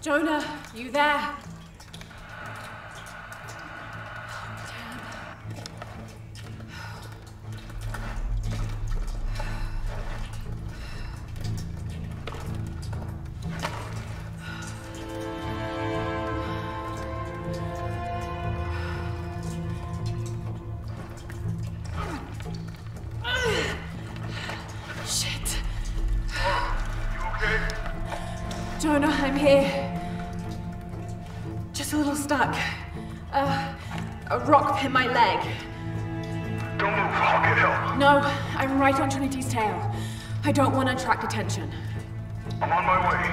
Jonah, you there? Shit. You okay? Jonah, I'm here. Just a little stuck. A rock hit my leg. Don't move, I'll get help. No, I'm right on Trinity's tail. I don't want to attract attention. I'm on my way.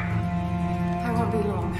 I won't be long.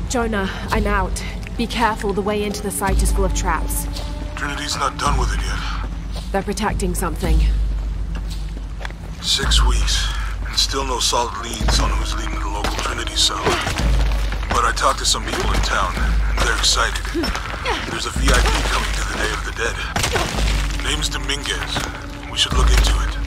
Jonah, I'm out. Be careful, the way into the site is full of traps. Trinity's not done with it yet. They're protecting something. 6 weeks, and still no solid leads on who's leading the local Trinity cell. But I talked to some people in town, and they're excited. There's a VIP coming to the Day of the Dead. Name's Dominguez. We should look into it.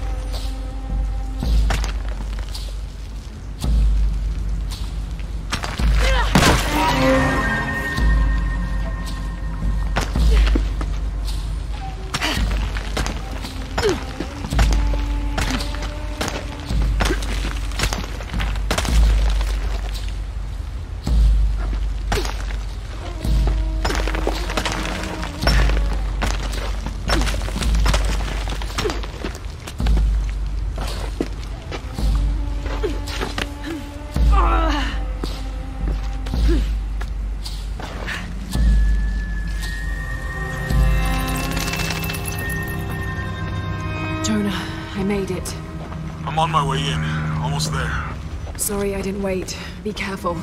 I made it. I'm on my way in. Almost there. Sorry I didn't wait. Be careful.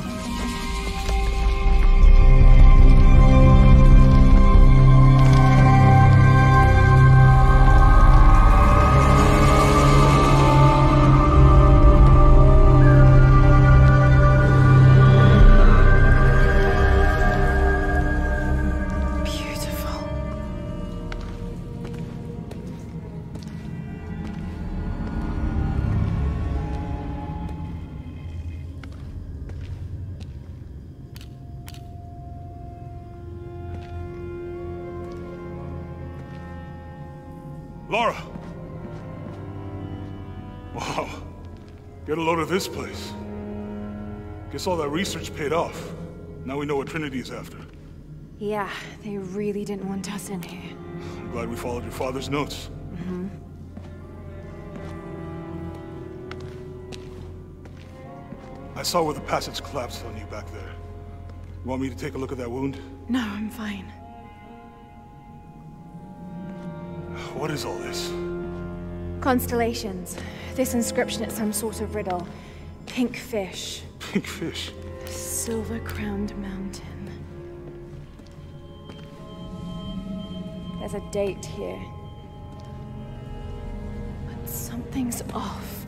Lara! Wow. Get a load of this place. Guess all that research paid off. Now we know what Trinity is after. Yeah, they really didn't want us in here. I'm glad we followed your father's notes. Mm-hmm. I saw where the passage collapsed on you back there. You want me to take a look at that wound? No, I'm fine. What is all this? Constellations. This inscription is some sort of riddle. Pink fish. Pink fish? Silver-crowned mountain. There's a date here. But something's off.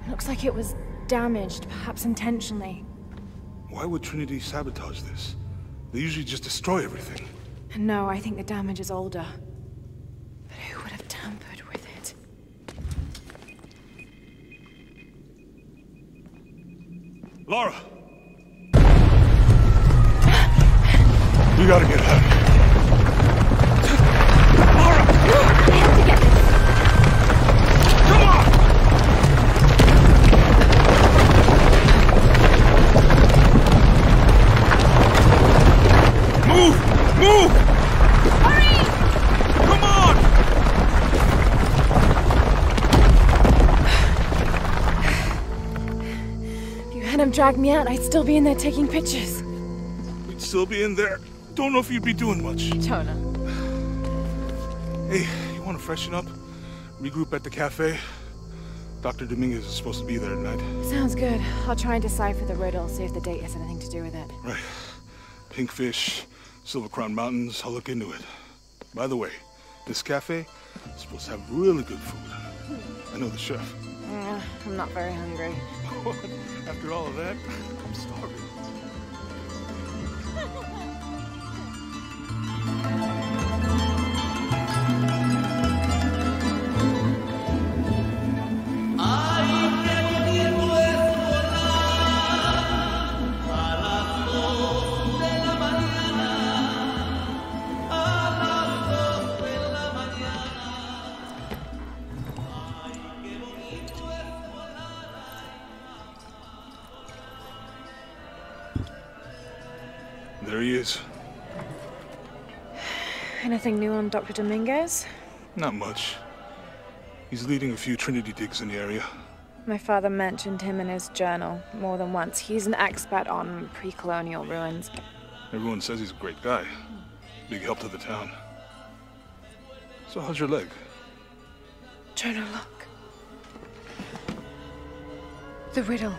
It looks like it was damaged, perhaps intentionally. Why would Trinity sabotage this? They usually just destroy everything. No, I think the damage is older. But who would have tampered with it? Lara! We gotta get out. Lara! I have to get this. Come on! Move! Move! Hurry! Come on! If you hadn't dragged me out, I'd still be in there taking pictures. We'd still be in there. Don't know if you'd be doing much. Jonah. Hey, you want to freshen up? Regroup at the cafe? Dr. Dominguez is supposed to be there tonight. Sounds good. I'll try and decipher the riddle, see if the date has anything to do with it. Right. Pink fish, Silver Crown Mountains, I'll look into it. By the way, this cafe is supposed to have really good food. I know the chef. I'm not very hungry. After all of that, I'm starving. There he is. Anything new on Dr. Dominguez? Not much. He's leading a few Trinity digs in the area. My father mentioned him in his journal more than once. He's an expert on pre-colonial ruins. Everyone says he's a great guy. Big help to the town. So how's your leg? Jonah, look. The riddle.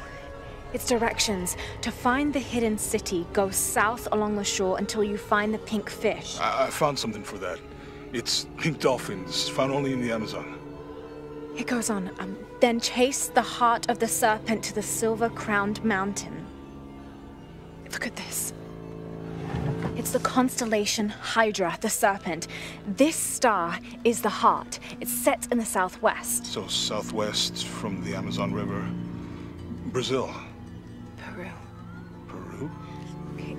Its directions. To find the hidden city, go south along the shore until you find the pink fish. I found something for that. It's pink dolphins, found only in the Amazon. It goes on. Then chase the heart of the serpent to the silver-crowned mountain. Look at this. It's the constellation Hydra, the serpent. This star is the heart. It's set in the southwest. So southwest from the Amazon River. Brazil. Peru. Peru? Okay,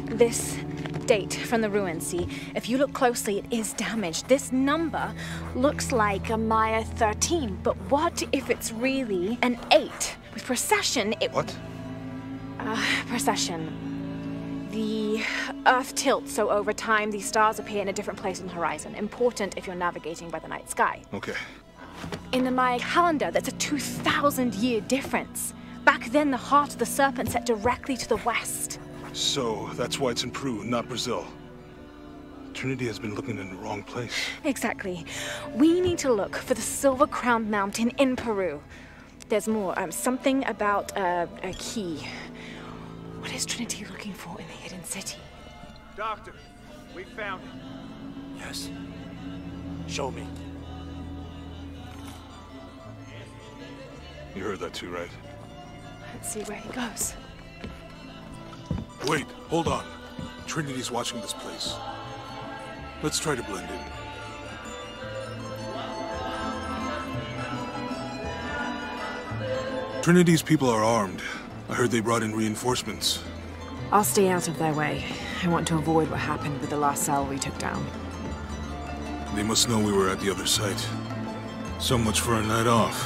this date from the ruins, see? If you look closely, it is damaged. This number looks like a Maya 13, but what if it's really an 8? With precession, it... What? Precession. The Earth tilts, so over time, these stars appear in a different place on the horizon. Important if you're navigating by the night sky. Okay. In the Maya calendar, that's a 2,000-year difference. Back then, the heart of the serpent set directly to the west. So that's why it's in Peru, not Brazil. Trinity has been looking in the wrong place. Exactly. We need to look for the silver-crowned mountain in Peru. There's more. Something about a key. What is Trinity looking for in the hidden city? Doctor, we found it. Yes. Show me. You heard that too, right? Let's see where he goes. Wait, hold on. Trinity's watching this place. Let's try to blend in. Trinity's people are armed. I heard they brought in reinforcements. I'll stay out of their way. I want to avoid what happened with the last cell we took down. They must know we were at the other site. So much for a night off.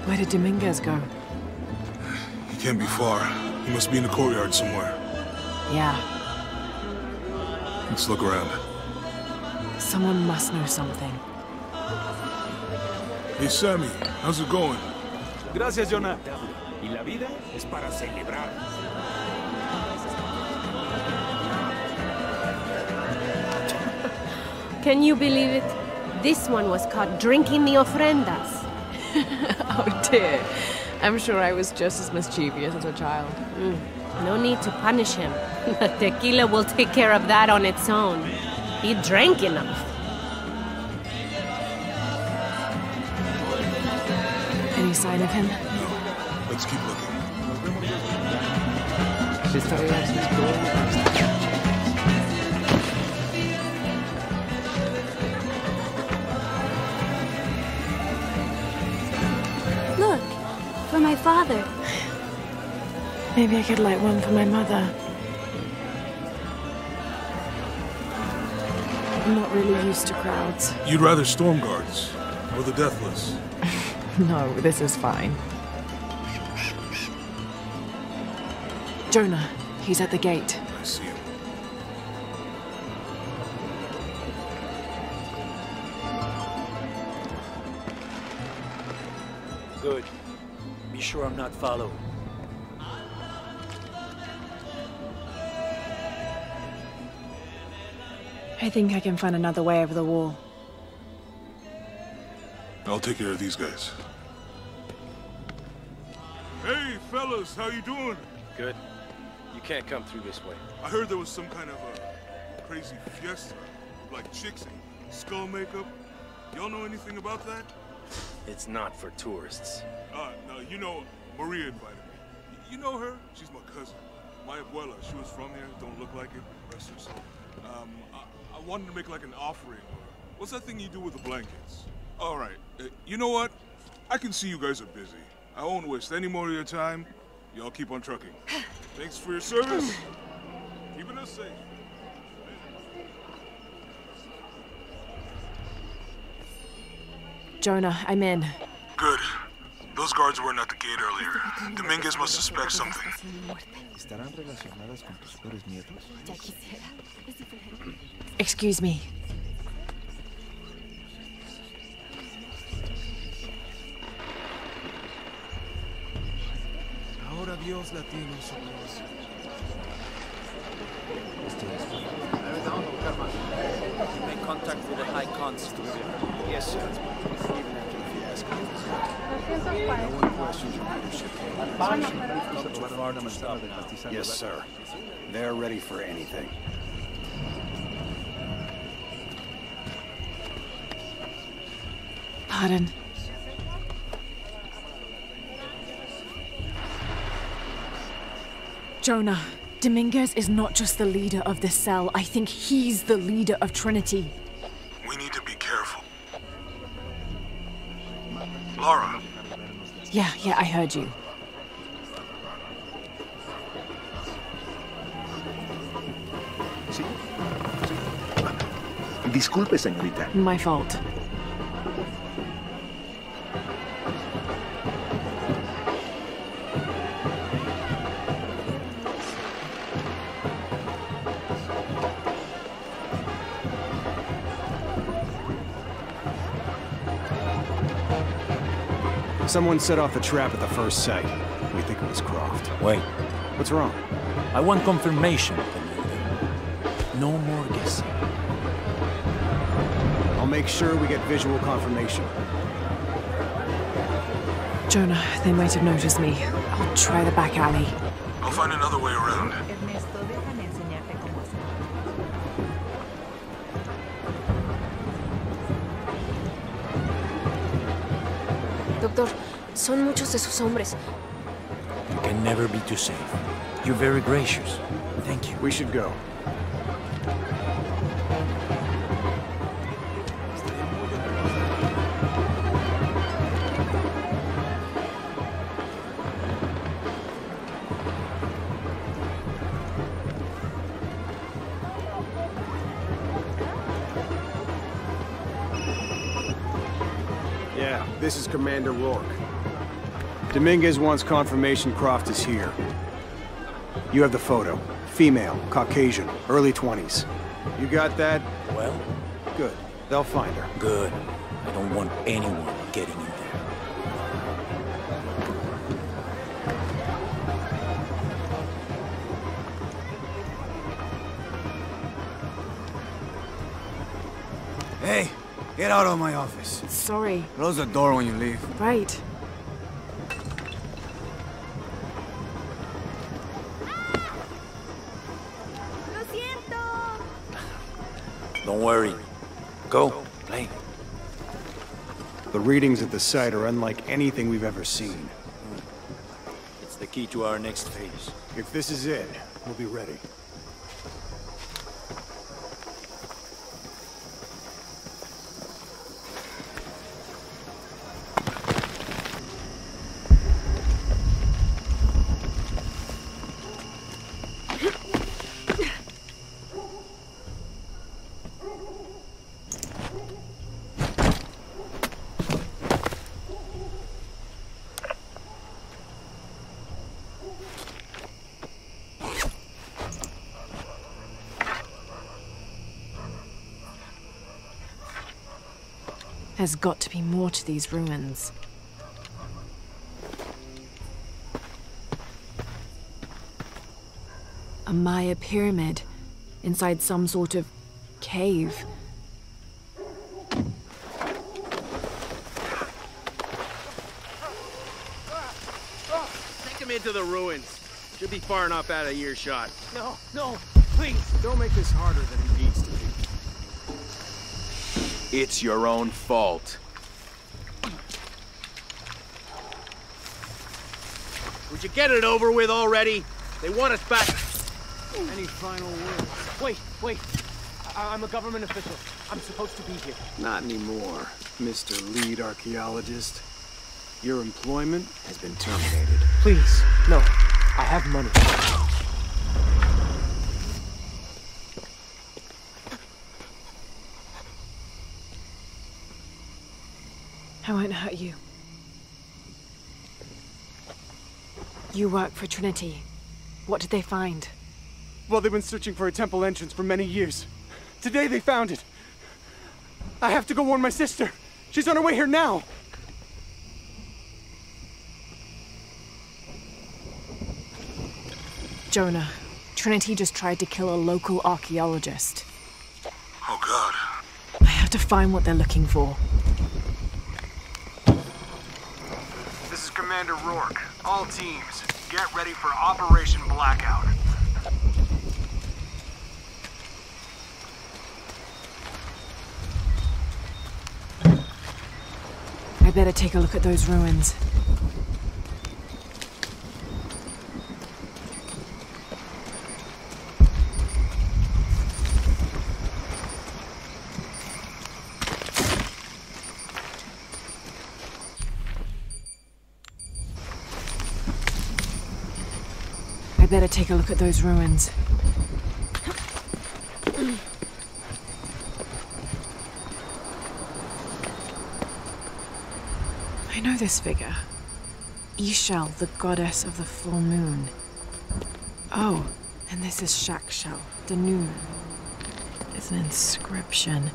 Where did Dominguez go? He can't be far. He must be in the courtyard somewhere. Yeah, Let's look around. someone must know something. Hey, Sammy, how's it going? Gracias, Jonah. Y la vida es para celebrar. Can you believe it? This one was caught drinking the ofrendas. Oh dear. I'm sure I was just as mischievous as a child. No need to punish him. Tequila will take care of that on its own. He drank enough. Any sign of him? No. Let's keep looking. Look, for my father. Maybe I could light one for my mother. I'm not really used to crowds. You'd rather storm guards or the deathless? No, this is fine. Jonah, he's at the gate. I see him. Good. Be sure I'm not followed. I think I can find another way over the wall. I'll take care of these guys. Hey, fellas, how you doing? Good. You can't come through this way. I heard there was some kind of a crazy fiesta, like chicks and skull makeup. Y'all know anything about that? It's not for tourists. No, you know, Maria invited me. You know her? She's my cousin. My abuela, she was from here, don't look like it, rest her soul. I wanted to make like an offering. What's that thing you do with the blankets? All right, you know what? I can see you guys are busy. I won't waste any more of your time. Y'all keep on trucking. Thanks for your service. Keeping us safe. Jonah, I'm in. Good. Those guards weren't at the gate earlier. Dominguez must suspect something. Excuse me. Ahora Dios la tiene en su corazón. Make contact with the High Constable. Yes, sir. Even after the fiasco. No one questions your leadership. Yes, sir. They're ready for anything. Pardon. Jonah, Dominguez is not just the leader of the cell. I think he's the leader of Trinity. We need to be careful. Laura. Yeah, I heard you. Disculpe, señorita. My fault. Someone set off the trap at the first site. We think it was Croft. Wait. What's wrong? I want confirmation, Commander. No more guessing. I'll make sure we get visual confirmation. Jonah, they might have noticed me. I'll try the back alley. I'll find another way around. Doctor, son muchos de sus hombres. You can never be too safe. You're very gracious. Thank you. We should go. Yeah, this is Commander Rourke. Dominguez wants confirmation Croft is here. You have the photo. Female, Caucasian, early 20s. You got that? Well? Good. They'll find her. Good. I don't want anyone getting in there. Hey, get out of my office. Sorry. Close the door when you leave. Right. Don't worry. Go, play. The readings at the site are unlike anything we've ever seen. It's the key to our next phase. If this is it, we'll be ready. There's got to be more to these ruins. A Maya pyramid inside some sort of cave. Take him into the ruins. Should be far enough out of earshot. No, please. Don't make this harder than it needs to be. It's your own fault. Would you get it over with already? They want us back. Any final words? Wait. I'm a government official. I'm supposed to be here. Not anymore, Mr. Lead Archaeologist. Your employment has been terminated. Please, no. I have money. I won't hurt you. You work for Trinity. What did they find? Well, they've been searching for a temple entrance for many years. Today they found it. I have to go warn my sister. She's on her way here now. Jonah, Trinity just tried to kill a local archaeologist. Oh, God. I have to find what they're looking for. This is Commander Rourke. All teams, get ready for Operation Blackout. I better take a look at those ruins. I better take a look at those ruins. I know this figure. Ishel, the goddess of the full moon. Oh, and this is Shakshel, the new moon. It's an inscription.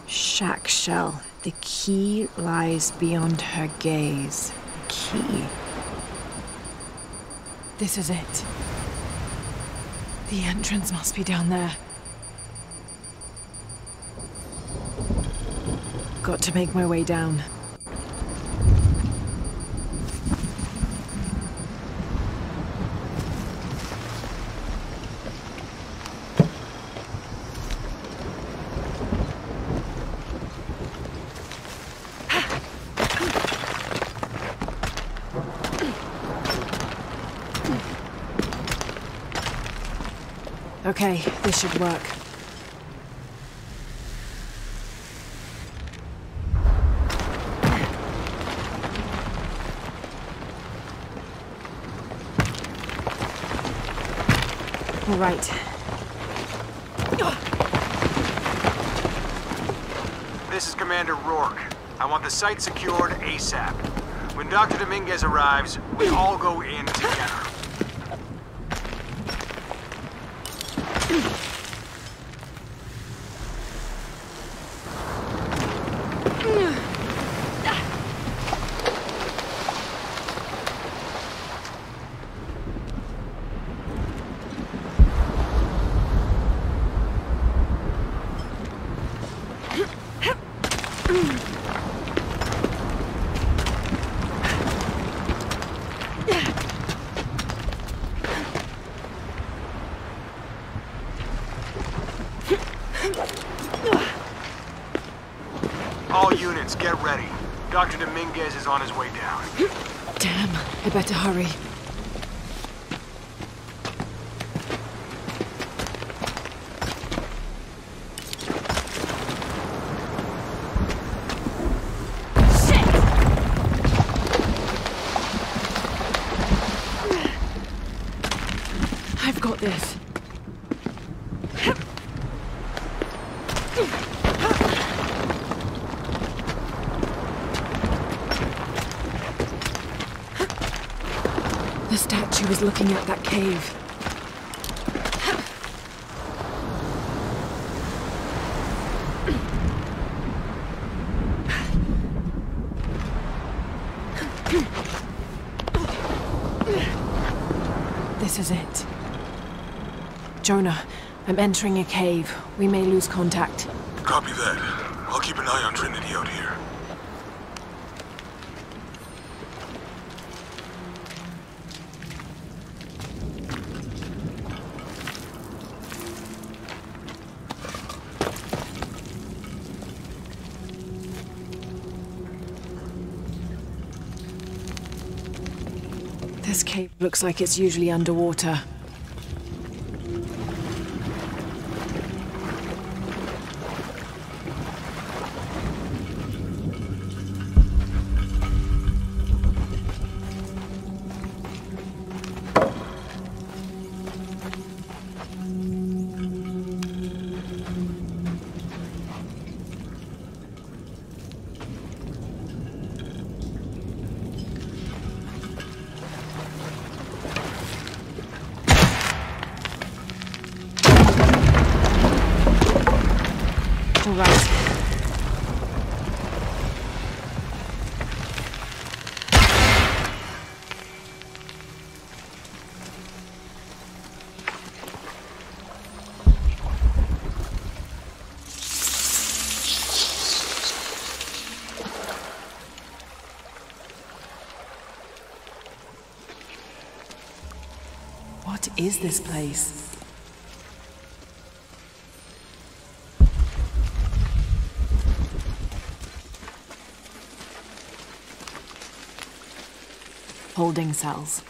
Shakshel, the key lies beyond her gaze. The key. This is it. The entrance must be down there. Got to make my way down. Okay, this should work. All right. This is Commander Rourke. I want the site secured ASAP. When Dr. Dominguez arrives, we all go in together. All units, get ready. Dr. Dominguez is on his way down. Damn, I better hurry. I've got this. The statue was looking at that cave. This is it. Jonah, I'm entering a cave. We may lose contact. Copy that. I'll keep an eye on Trinity out here. This cave looks like it's usually underwater. All right. What is this place? Holding cells.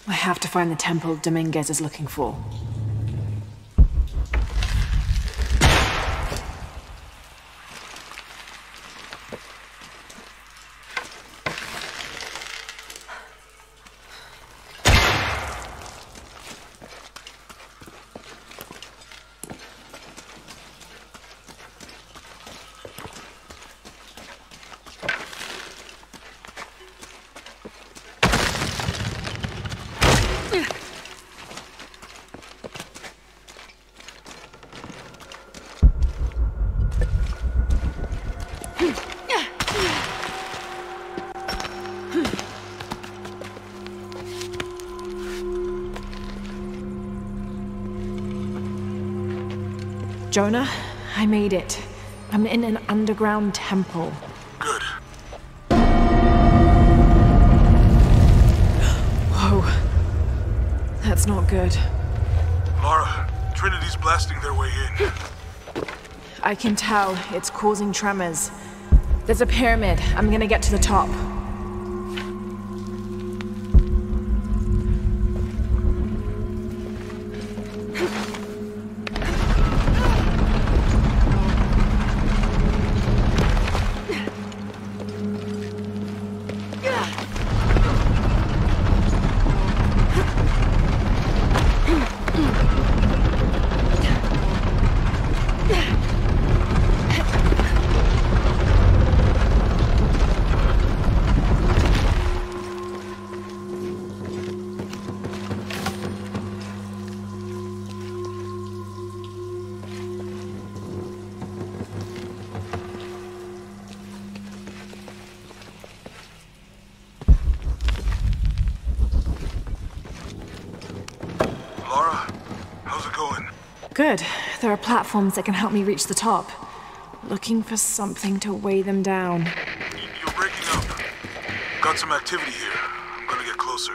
I have to find the temple Dominguez is looking for. Jonah, I made it. I'm in an underground temple. Good. Whoa. That's not good. Lara, Trinity's blasting their way in. I can tell. It's causing tremors. There's a pyramid. I'm gonna get to the top. Good. There are platforms that can help me reach the top. Looking for something to weigh them down. You're breaking up. Got some activity here. I'm gonna get closer.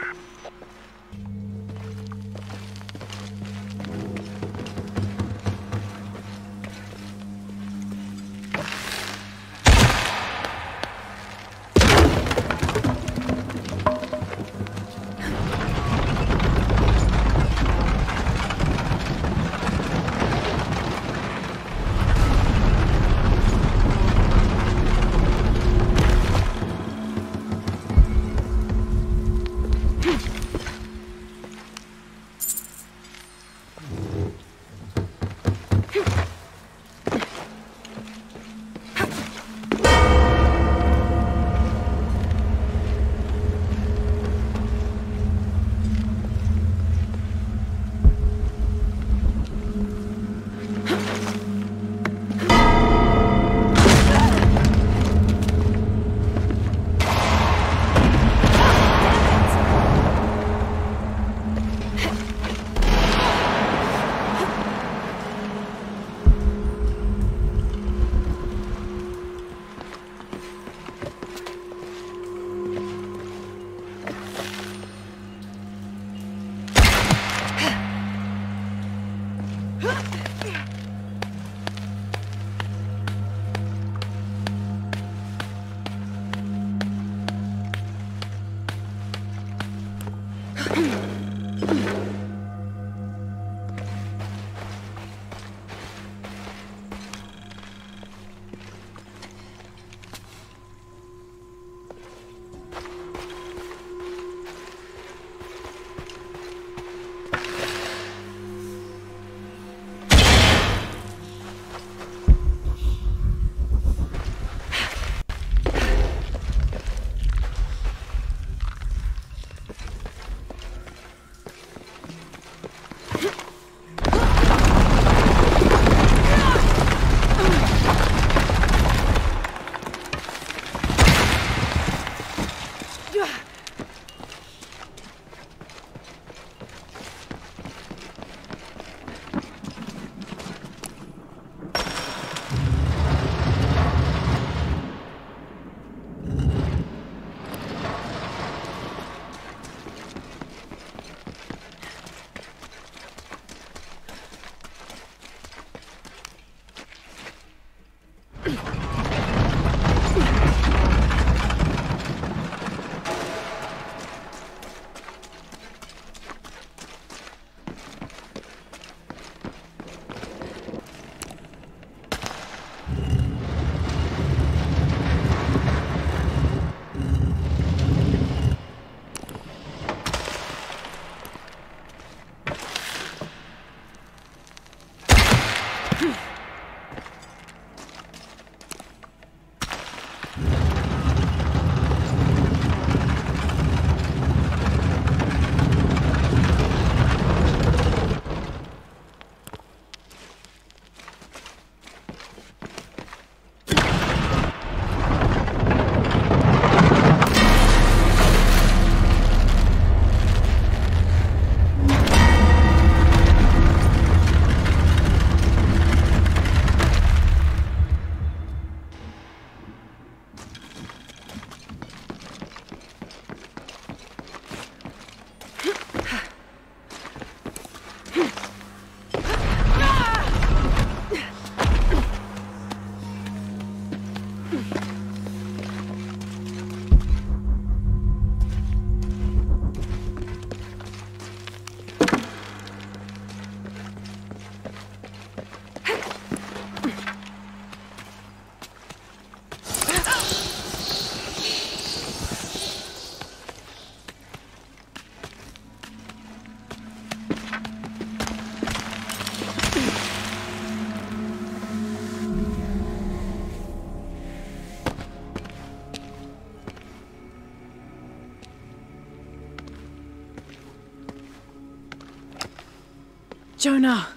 Jonah!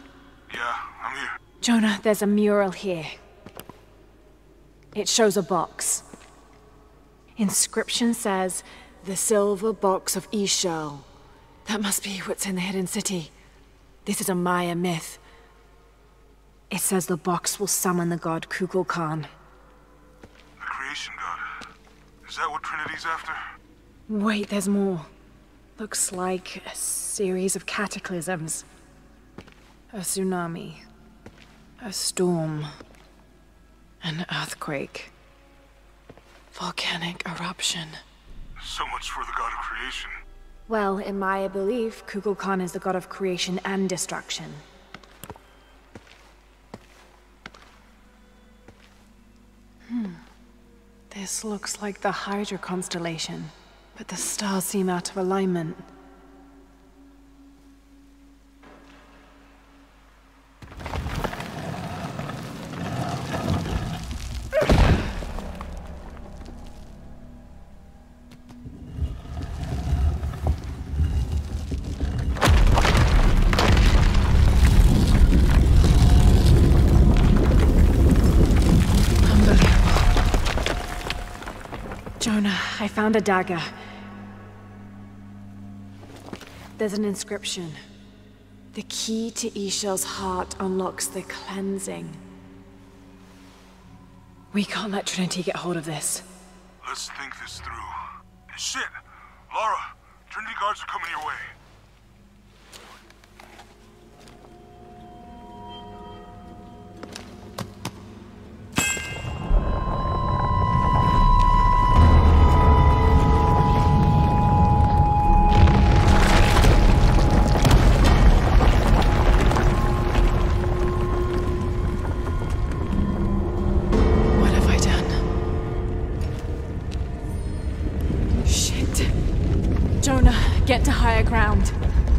Yeah, I'm here. Jonah, there's a mural here. It shows a box. Inscription says, "The silver box of Ix Chel." That must be what's in the hidden city. This is a Maya myth. It says the box will summon the god Kukulkan. The creation god. Is that what Trinity's after? Wait, there's more. Looks like a series of cataclysms. A tsunami. A storm. An earthquake. Volcanic eruption. So much for the god of creation. Well, in Maya belief, Kukulkan is the god of creation and destruction. This looks like the Hydra constellation, but the stars seem out of alignment. Jonah, I found a dagger. There's an inscription. The key to Ix Chel's heart unlocks the cleansing. We can't let Trinity get hold of this. Let's think this through. Shit! Lara, Trinity guards are coming your way. Get to higher ground.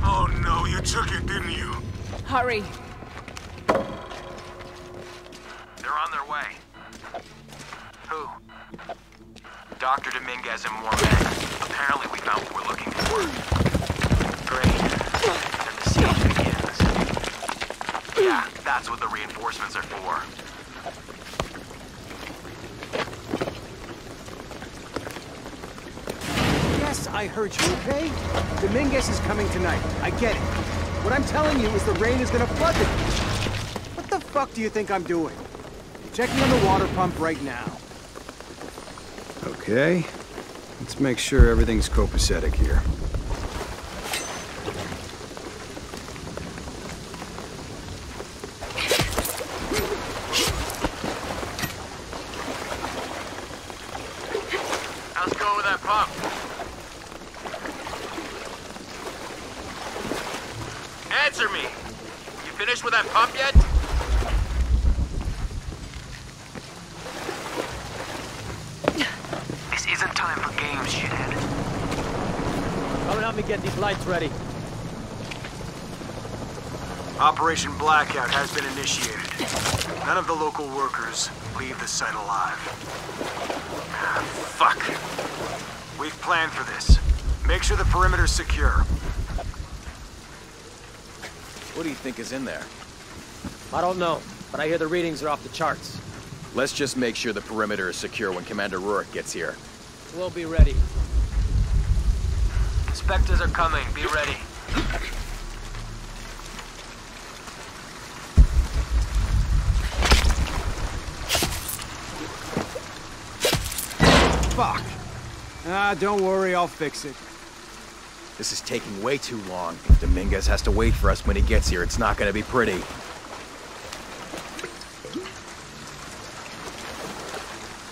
Oh no, you took it, didn't you? Hurry. They're on their way. Who? Dr. Dominguez and more men. Apparently we found what we're looking for. Great. Then the siege begins. Yeah, that's what the reinforcements are for. I heard you, okay? Dominguez is coming tonight. I get it. What I'm telling you is the rain is gonna flood the beach. What the fuck do you think I'm doing? I'm checking on the water pump right now. Okay. Let's make sure everything's copacetic here. How's it going with that pump? Answer me! You finished with that pump yet? This isn't time for games, shithead. Come and help me get these lights ready. Operation Blackout has been initiated. None of the local workers leave the site alive. Fuck. We've planned for this. Make sure the perimeter's secure. What do you think is in there? I don't know, but I hear the readings are off the charts. Let's just make sure the perimeter is secure when Commander Rourke gets here. We'll be ready. Inspectors are coming. Be ready. Fuck. Don't worry, I'll fix it. This is taking way too long. If Dominguez has to wait for us when he gets here, it's not gonna be pretty.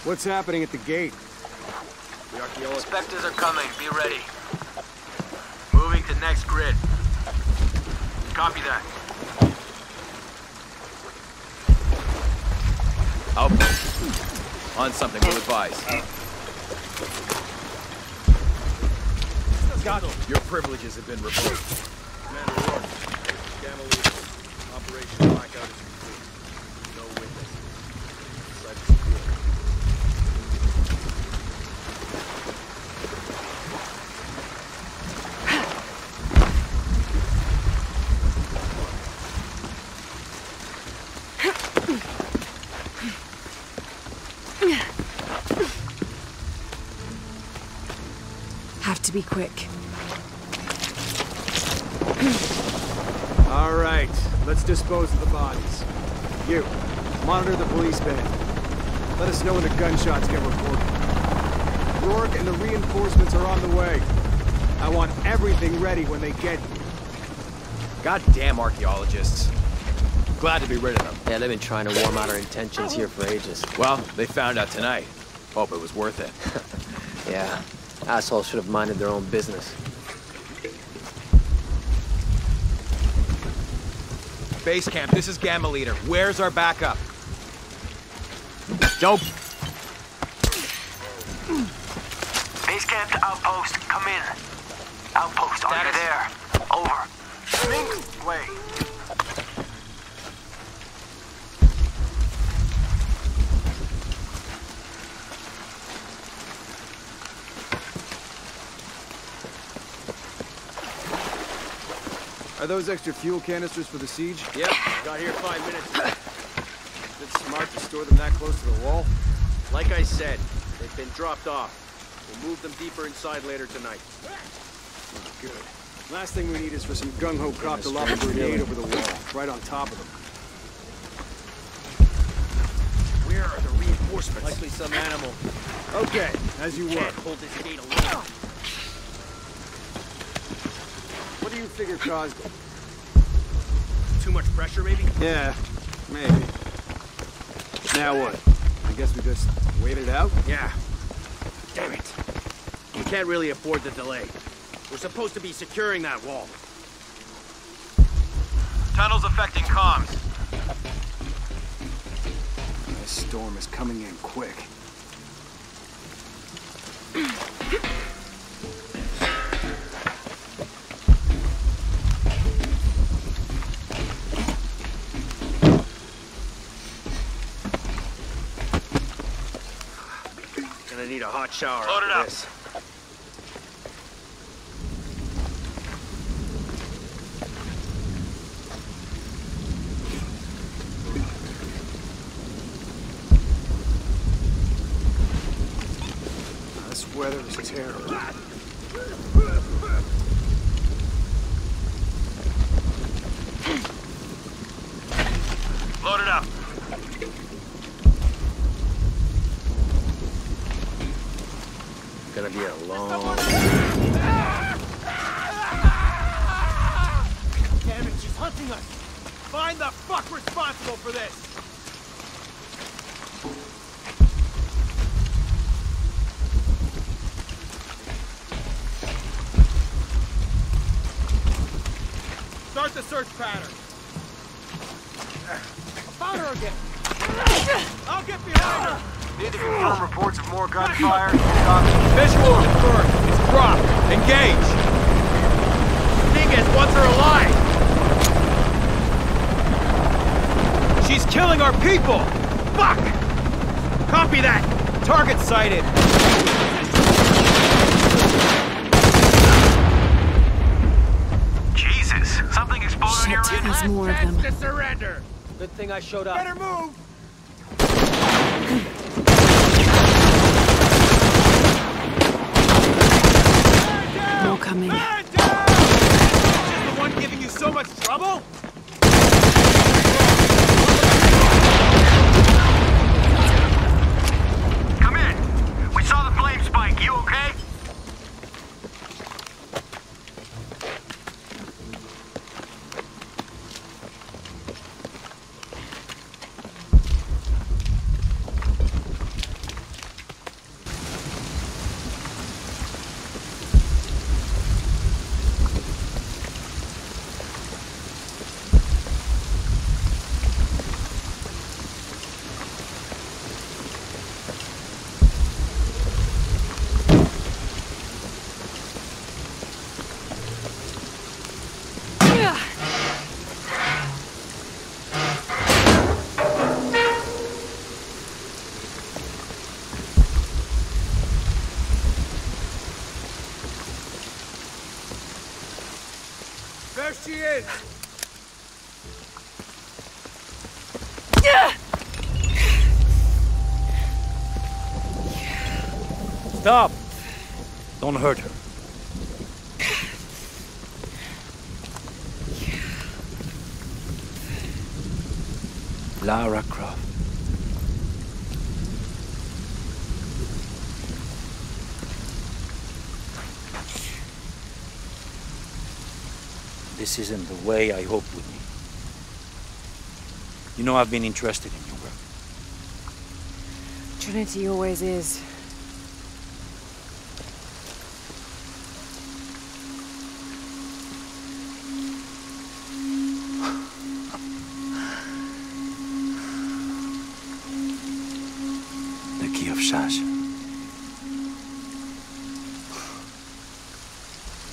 What's happening at the gate? The inspectors are coming. Be ready. Moving to next grid. Copy that. Outpost. On something, we'll advise. Your privileges have been revoked. Commander Rourke, Gamma Leader. Operation Blackout is complete. No witness. Site is secure. Have to be quick. All right, let's dispose of the bodies. You, monitor the police van. Let us know when the gunshots get reported. Rourke and the reinforcements are on the way. I want everything ready when they get here. Goddamn archaeologists. Glad to be rid of them. Yeah, they've been trying to warm out our intentions here for ages. Well, they found out tonight. Hope it was worth it. Yeah, assholes should have minded their own business. Base camp, this is Gamma Leader. Where's our backup? Don't... Base camp to outpost. Come in. Outpost, are you there? Over. Mink, way. Are those extra fuel canisters for the siege? Yep, got here 5 minutes ago. Is it smart to store them that close to the wall? Like I said, they've been dropped off. We'll move them deeper inside later tonight. Oh, good. Last thing we need is for some gung-ho cop to lob a grenade over the wall, right on top of them. Where are the reinforcements? Likely some animal. Okay, as you were. Can't hold this gate alone. What do you figure caused it? Too much pressure, maybe? Yeah, maybe. Now what? I guess we just wait it out? Yeah. Damn it. We can't really afford the delay. We're supposed to be securing that wall. Tunnels affecting comms. This storm is coming in quick. Gonna need a hot shower Load it after up. this. This weather is terrible. Load it up. Gonna be a long... Damn it, she's hunting us! Find the fuck responsible for this! Start the search pattern. I found her again. I'll get behind her. Need to confirm reports of more gunfire. Visual confirmed. It's dropped. Engage. Dominguez wants her alive. She's killing our people! Fuck! Copy that! Target sighted! Jesus! Something exploded on your end. There's more of them. To surrender. Good thing I showed up. Better move! More coming. She's the one giving you so much trouble? Come in. We saw the flame spike. You okay? There she is! Stop! Don't hurt her. Lara Croft. This isn't the way I hoped with me. You know I've been interested in your work. Trinity always is. The key of Shasha.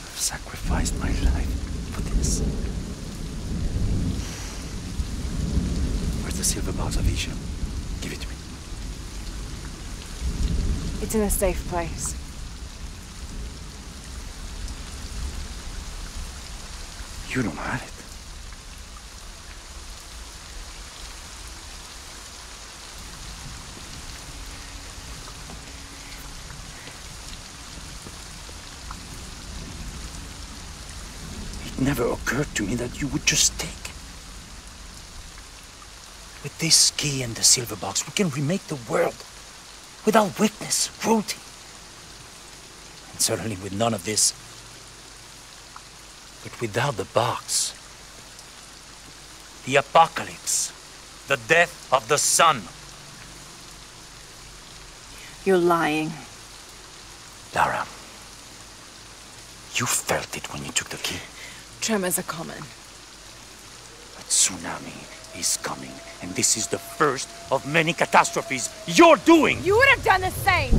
I've sacrificed my life for this. Where's the silver box of Isha? Give it to me. It's in a safe place. You don't have it. It never occurred to me that you would just take. With this key and the silver box, we can remake the world. Without weakness, cruelty. And certainly with none of this. But without the box, the apocalypse, the death of the sun. You're lying. Lara, you felt it when you took the key. Tremors are common. A tsunami is coming, and this is the first of many catastrophes you're doing! You would have done the same!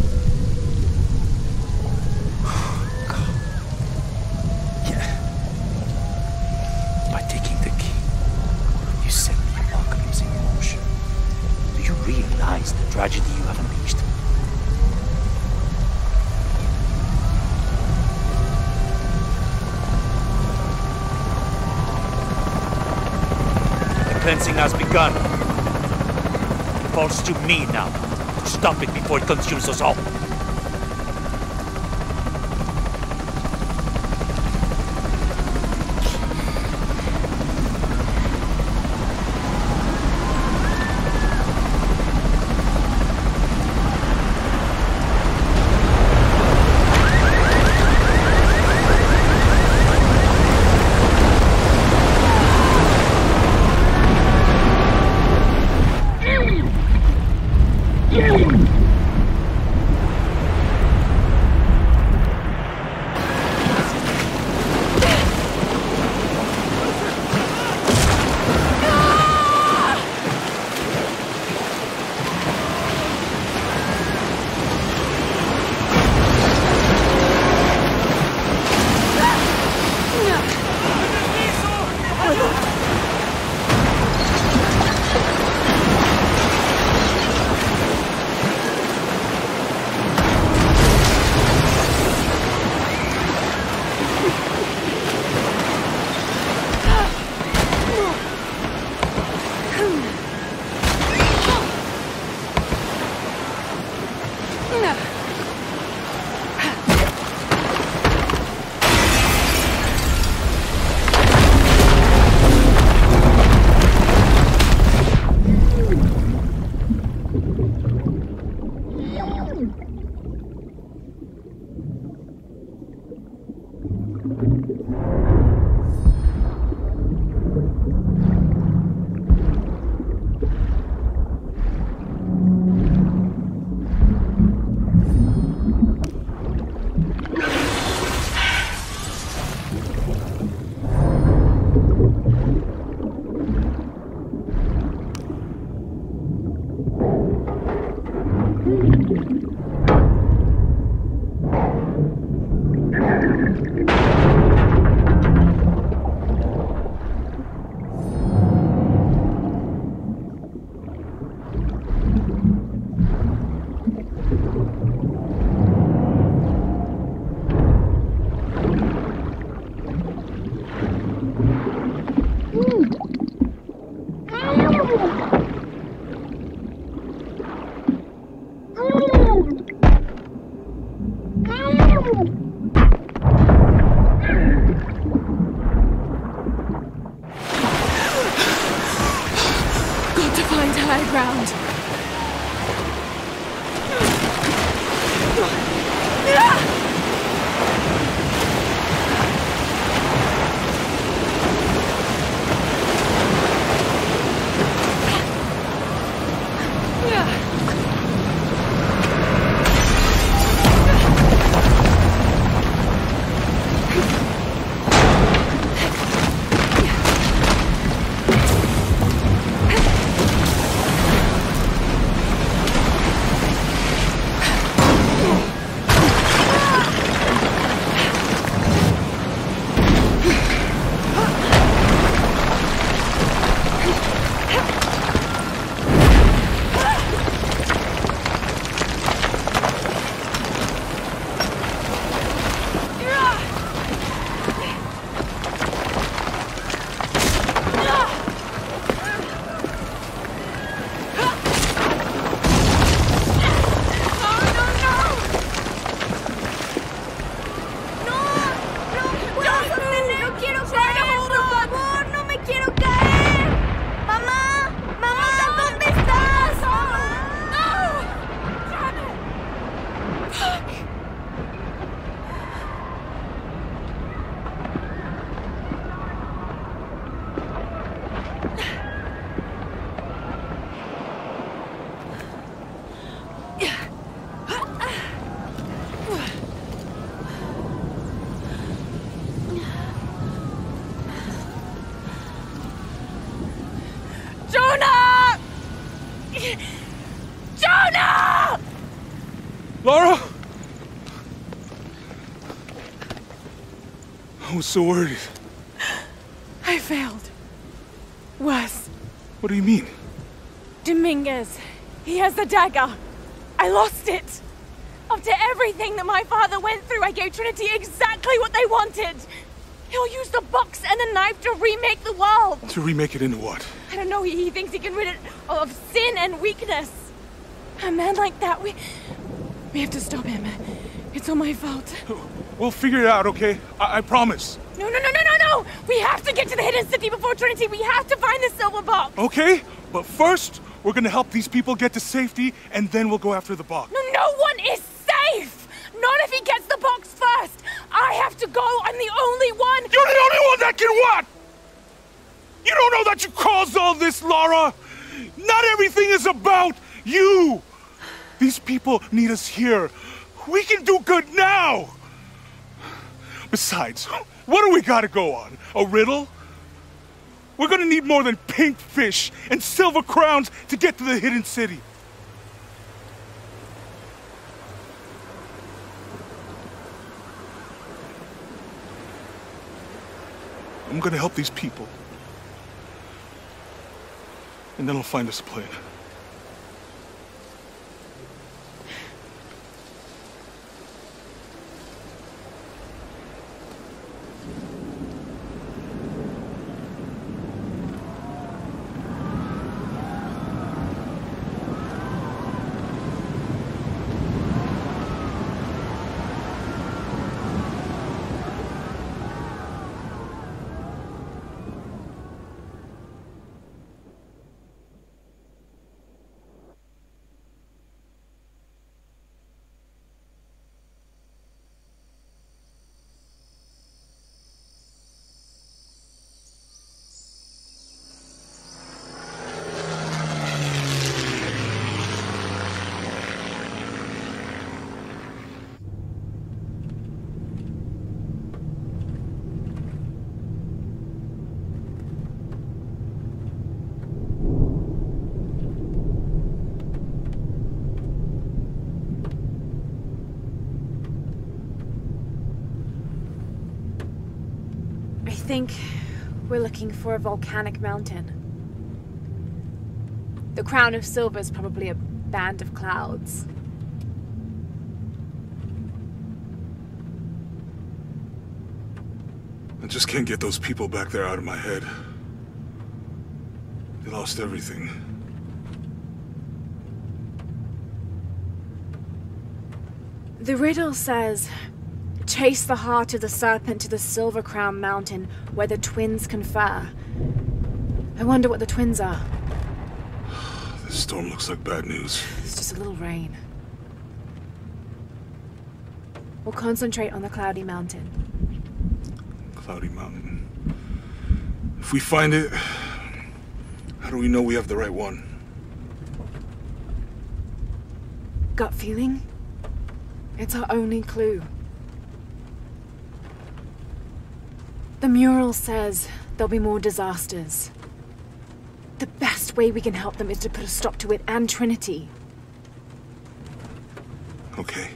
By taking the key, you set the apocalypse in motion. Do you realize the tragedy you have unleashed? The cleansing has begun. It falls to me now to stop it before it consumes us all. high ground. Lara? I was so worried. I failed. Worse. What do you mean? Dominguez. He has the dagger. I lost it. After everything that my father went through, I gave Trinity exactly what they wanted. He'll use the box and the knife to remake the world. To remake it into what? I don't know. He thinks he can rid it of sin and weakness. A man like that, we have to stop him. It's all my fault. We'll figure it out, okay? I promise. No. We have to get to the hidden city before Trinity. We have to find the silver box. Okay, but first, we're gonna help these people get to safety, and then we'll go after the box. No one is safe! Not if he gets the box first! I have to go! I'm the only one! You're the only one that can what? You don't know that you caused all this, Lara! Not everything is about you! These people need us here. We can do good now! Besides, what do we gotta go on? A riddle? We're gonna need more than pink fish and silver crowns to get to the hidden city. I'm gonna help these people. And then I'll find us a plane. I think we're looking for a volcanic mountain. The crown of silver is probably a band of clouds. I just can't get those people back there out of my head. They lost everything. The riddle says, chase the heart of the serpent to the Silver Crown Mountain where the twins confer. I wonder what the twins are. This storm looks like bad news. It's just a little rain. We'll concentrate on the Cloudy Mountain. Cloudy Mountain. If we find it, how do we know we have the right one? Gut feeling? It's our only clue. The mural says there'll be more disasters. The best way we can help them is to put a stop to it and Trinity. Okay.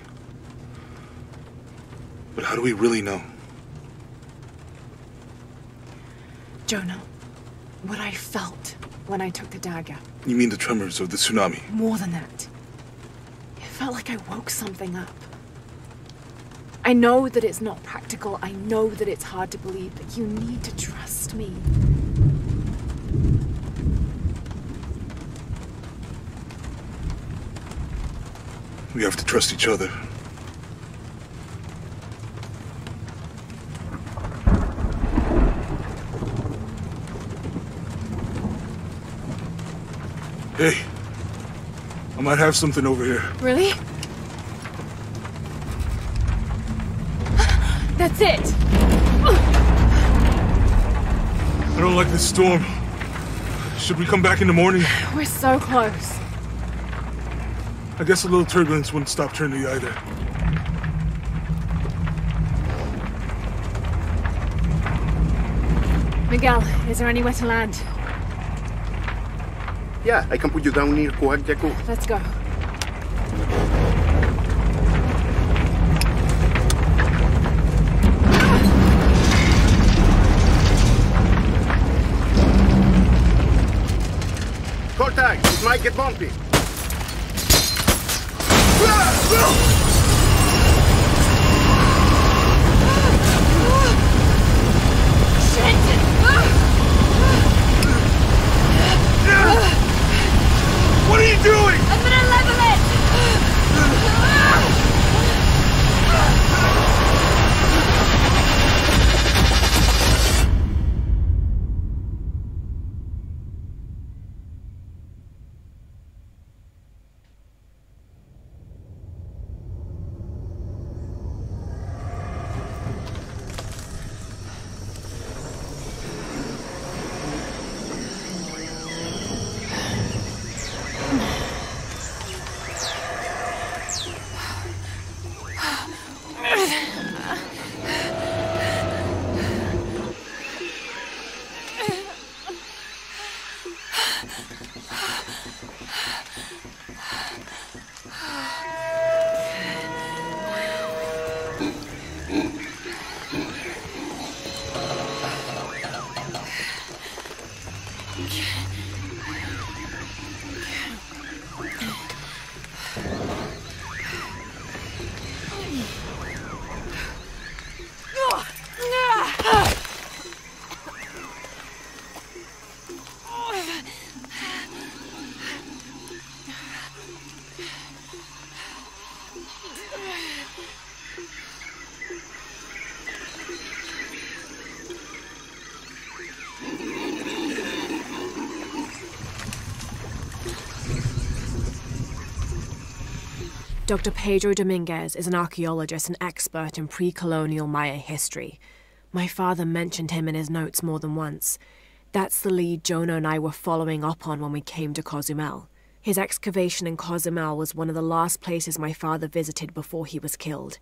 But how do we really know? Jonah, what I felt when I took the dagger. You mean the tremors of the tsunami? More than that. It felt like I woke something up. I know that it's not practical. I know that it's hard to believe, but you need to trust me. We have to trust each other. Hey, I might have something over here. Really? That's it! I don't like this storm. Should we come back in the morning? We're so close. I guess a little turbulence wouldn't stop Trinity either. Miguel, is there anywhere to land? Yeah, I can put you down near Coag Yaku. Let's go. Contact! It might get bumpy. What are you doing? I'm gonna level it! Dr. Pedro Dominguez is an archaeologist and expert in pre-colonial Maya history. My father mentioned him in his notes more than once. That's the lead Jonah and I were following up on when we came to Cozumel. His excavation in Cozumel was one of the last places my father visited before he was killed.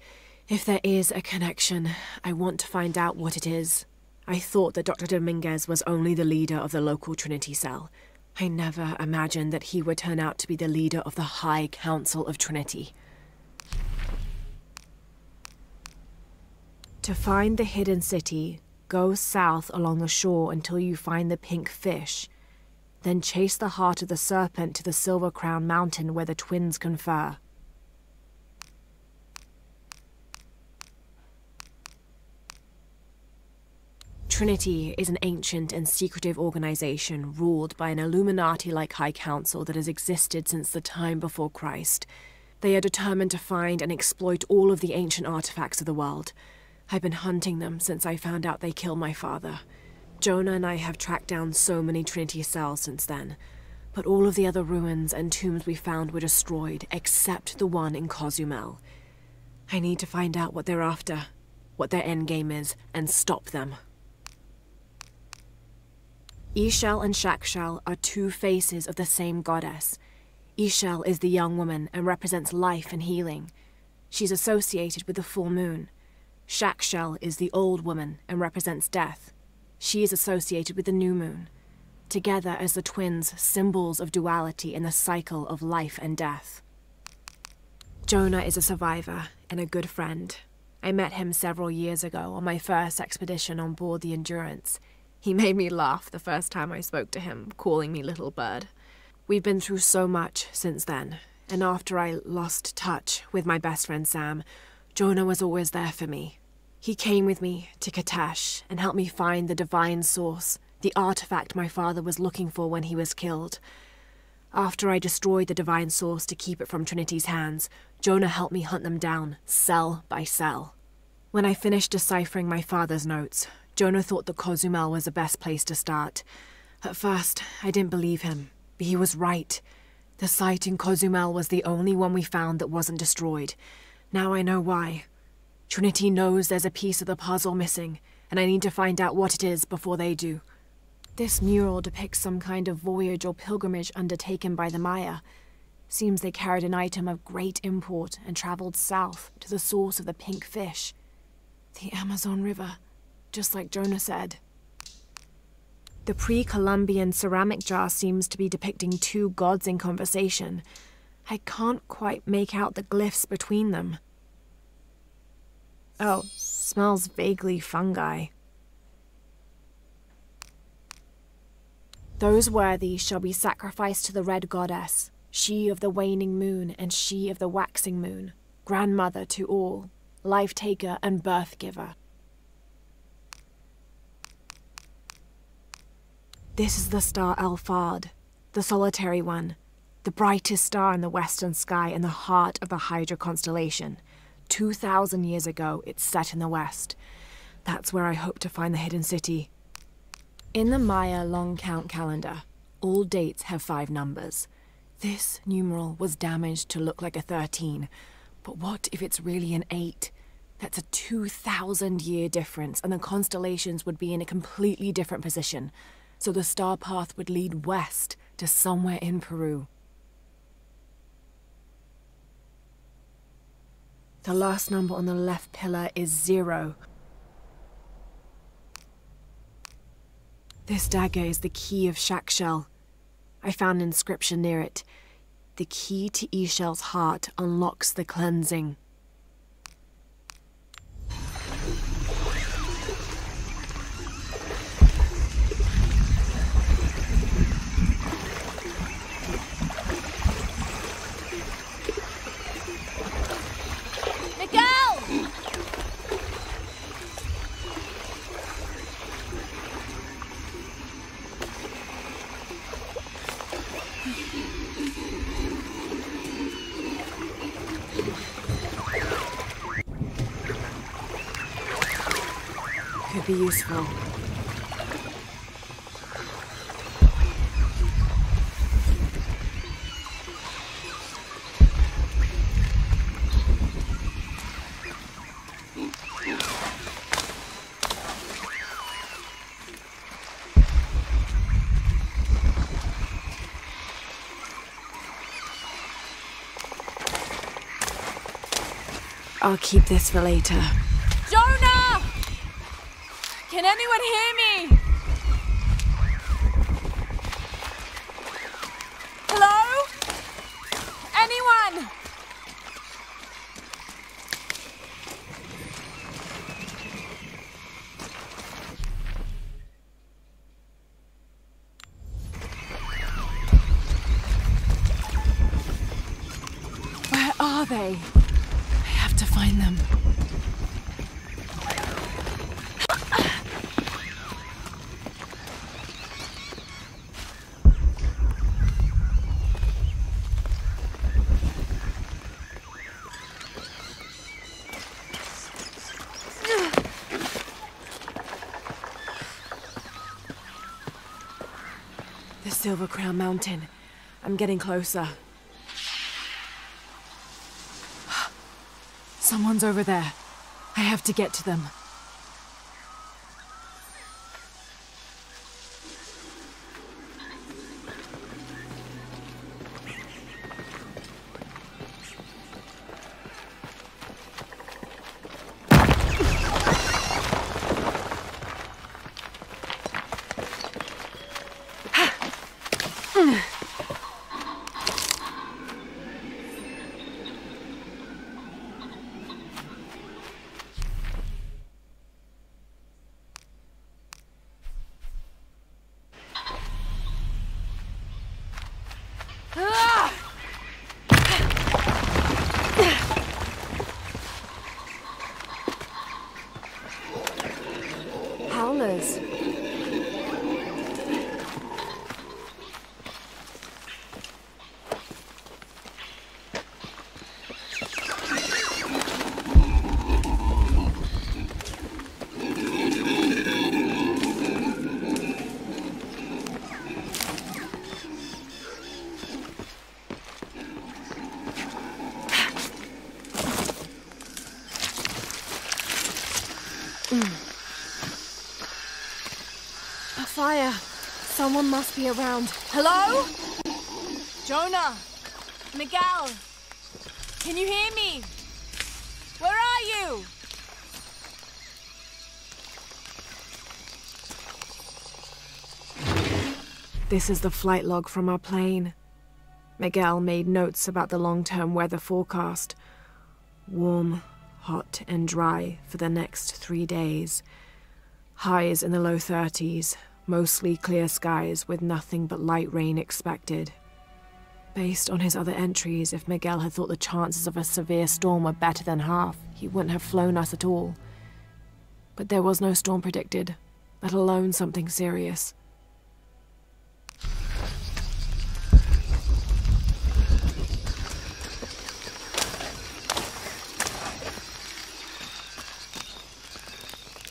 If there is a connection, I want to find out what it is. I thought that Dr. Dominguez was only the leader of the local Trinity cell. I never imagined that he would turn out to be the leader of the High Council of Trinity. To find the hidden city, go south along the shore until you find the pink fish. Then chase the heart of the serpent to the Silver Crown Mountain where the twins confer. Trinity is an ancient and secretive organization ruled by an Illuminati-like High Council that has existed since the time before Christ. They are determined to find and exploit all of the ancient artifacts of the world. I've been hunting them since I found out they killed my father. Jonah and I have tracked down so many Trinity cells since then. But all of the other ruins and tombs we found were destroyed, except the one in Cozumel. I need to find out what they're after, what their endgame is, and stop them. Ix Chel and Chak Chel are two faces of the same goddess. Ix Chel is the young woman and represents life and healing. She's associated with the full moon. Chak Chel is the old woman and represents death. She is associated with the new moon. Together as the twins, symbols of duality in the cycle of life and death. Jonah is a survivor and a good friend. I met him several years ago on my first expedition on board the Endurance. He made me laugh the first time I spoke to him, calling me Little Bird. We've been through so much since then, and after I lost touch with my best friend Sam, Jonah was always there for me. He came with me to Katash and helped me find the divine source, the artifact my father was looking for when he was killed. After I destroyed the divine source to keep it from Trinity's hands, Jonah helped me hunt them down, cell by cell. When I finished deciphering my father's notes, Jonah thought that Cozumel was the best place to start. At first, I didn't believe him, but he was right. The site in Cozumel was the only one we found that wasn't destroyed. Now I know why. Trinity knows there's a piece of the puzzle missing, and I need to find out what it is before they do. This mural depicts some kind of voyage or pilgrimage undertaken by the Maya. Seems they carried an item of great import and traveled south to the source of the pink fish. The Amazon River. Just like Jonah said. The pre-Columbian ceramic jar seems to be depicting two gods in conversation. I can't quite make out the glyphs between them. Oh, smells vaguely fungi. Those worthy shall be sacrificed to the Red Goddess, she of the waning moon and she of the waxing moon, grandmother to all, life-taker and birth-giver. This is the star Alphard, the solitary one, the brightest star in the western sky in the heart of the Hydra constellation. 2,000 years ago, it's set in the west. That's where I hope to find the hidden city. In the Maya long count calendar, all dates have 5 numbers. This numeral was damaged to look like a 13, but what if it's really an 8? That's a 2,000-year difference, and the constellations would be in a completely different position. So the star path would lead west to somewhere in Peru. The last number on the left pillar is 0. This dagger is the key of Chak Chel. I found an inscription near it. The key to Ix Chel's heart unlocks the cleansing. Could be useful. I'll keep this for later. Jonah! Can anyone hear me? Hello? Anyone? Where are they? I have to find them. The Silver Crown Mountain. I'm getting closer. Someone's over there. I have to get to them. Howlers. A fire. Someone must be around. Hello? Jonah? Miguel? Can you hear me? Where are you? This is the flight log from our plane. Miguel made notes about the long-term weather forecast. Warm, hot and dry for the next 3 days. Highs in the low 30s, mostly clear skies with nothing but light rain expected. Based on his other entries, if Miguel had thought the chances of a severe storm were better than half, he wouldn't have flown us at all. But there was no storm predicted, let alone something serious.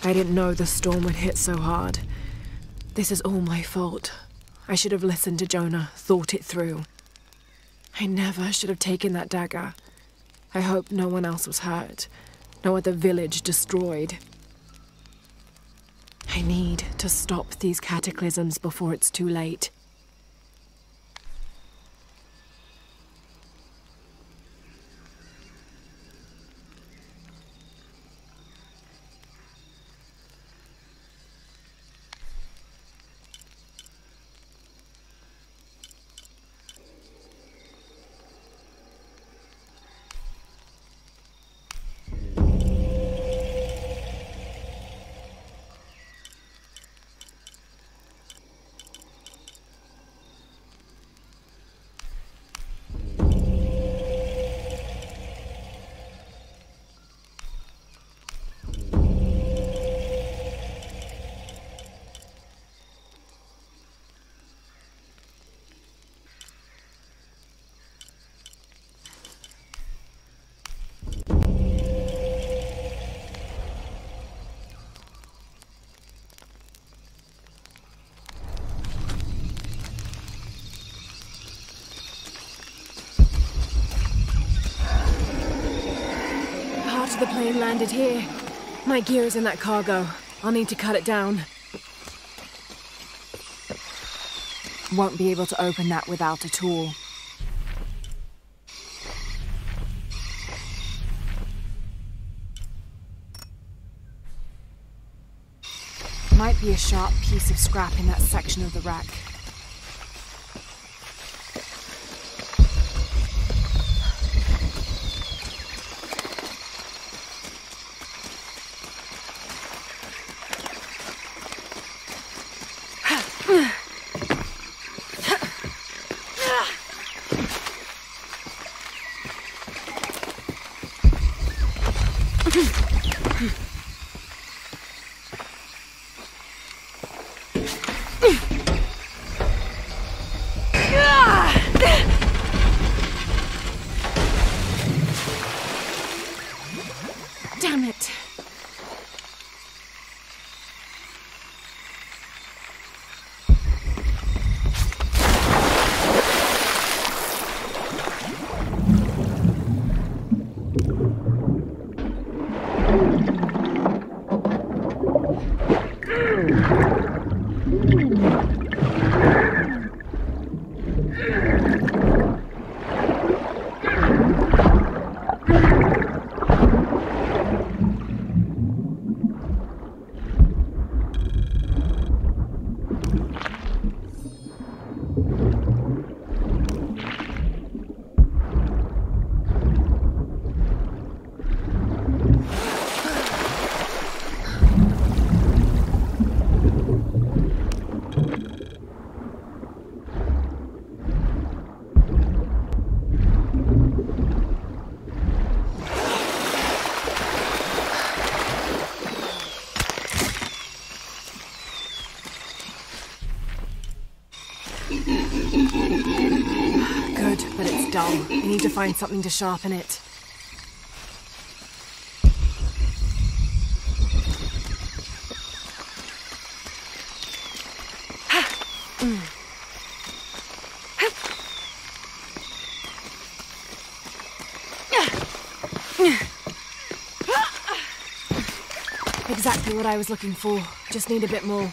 I didn't know the storm would hit so hard. This is all my fault. I should have listened to Jonah, thought it through. I never should have taken that dagger. I hope no one else was hurt. No other village destroyed. I need to stop these cataclysms before it's too late. The plane landed here. My gear is in that cargo. I'll need to cut it down. Won't be able to open that without a tool. Might be a sharp piece of scrap in that section of the wreck. It's dull. I need to find something to sharpen it. Exactly what I was looking for. Just need a bit more.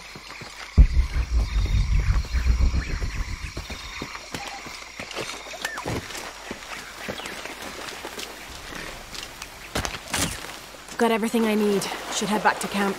Got everything I need. Should head back to camp.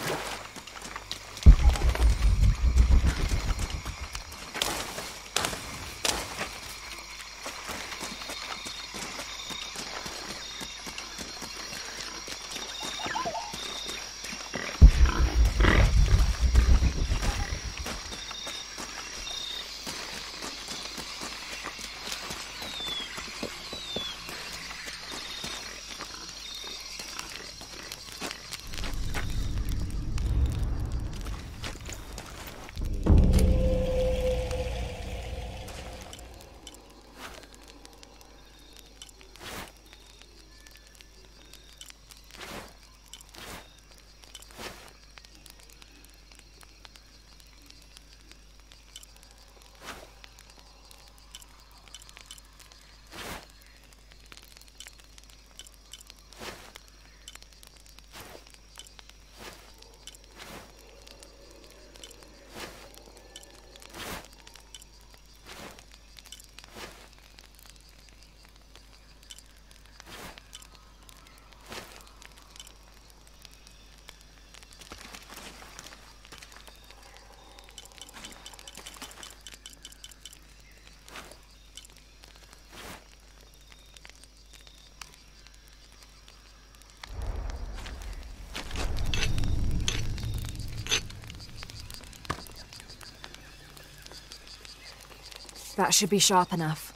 That should be sharp enough.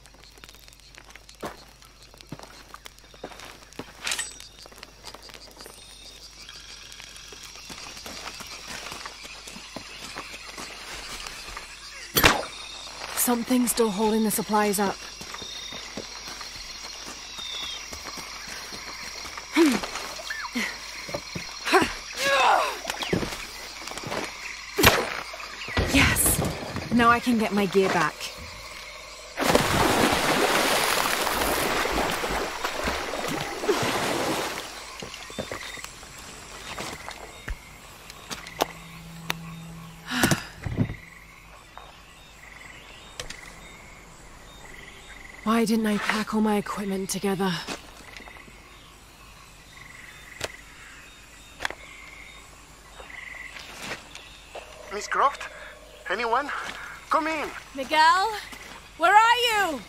Something's still holding the supplies up. Yes! Now I can get my gear back. Why didn't I pack all my equipment together? Miss Croft? Anyone? Come in. Miguel? Where are you?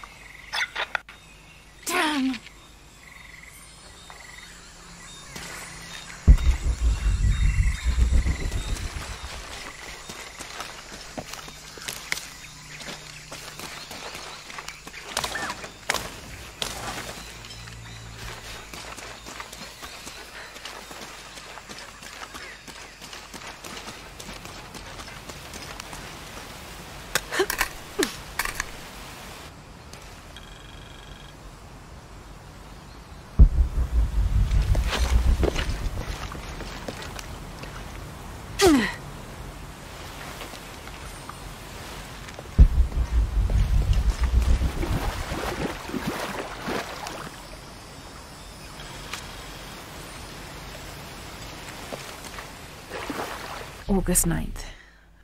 Damn. August 9th.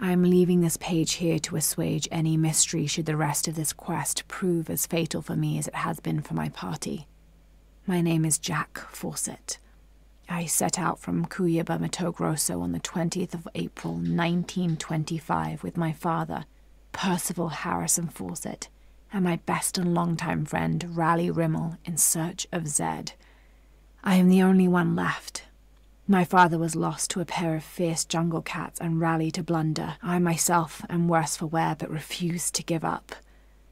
I am leaving this page here to assuage any mystery should the rest of this quest prove as fatal for me as it has been for my party. My name is Jack Fawcett. I set out from Cuyaba, Mato Grosso on the 20th of April, 1925 with my father, Percival Harrison Fawcett, and my best and longtime friend, Raleigh Rimmel, in search of Zed. I am the only one left. My father was lost to a pair of fierce jungle cats and Raleigh to blunder. I myself am worse for wear but refused to give up.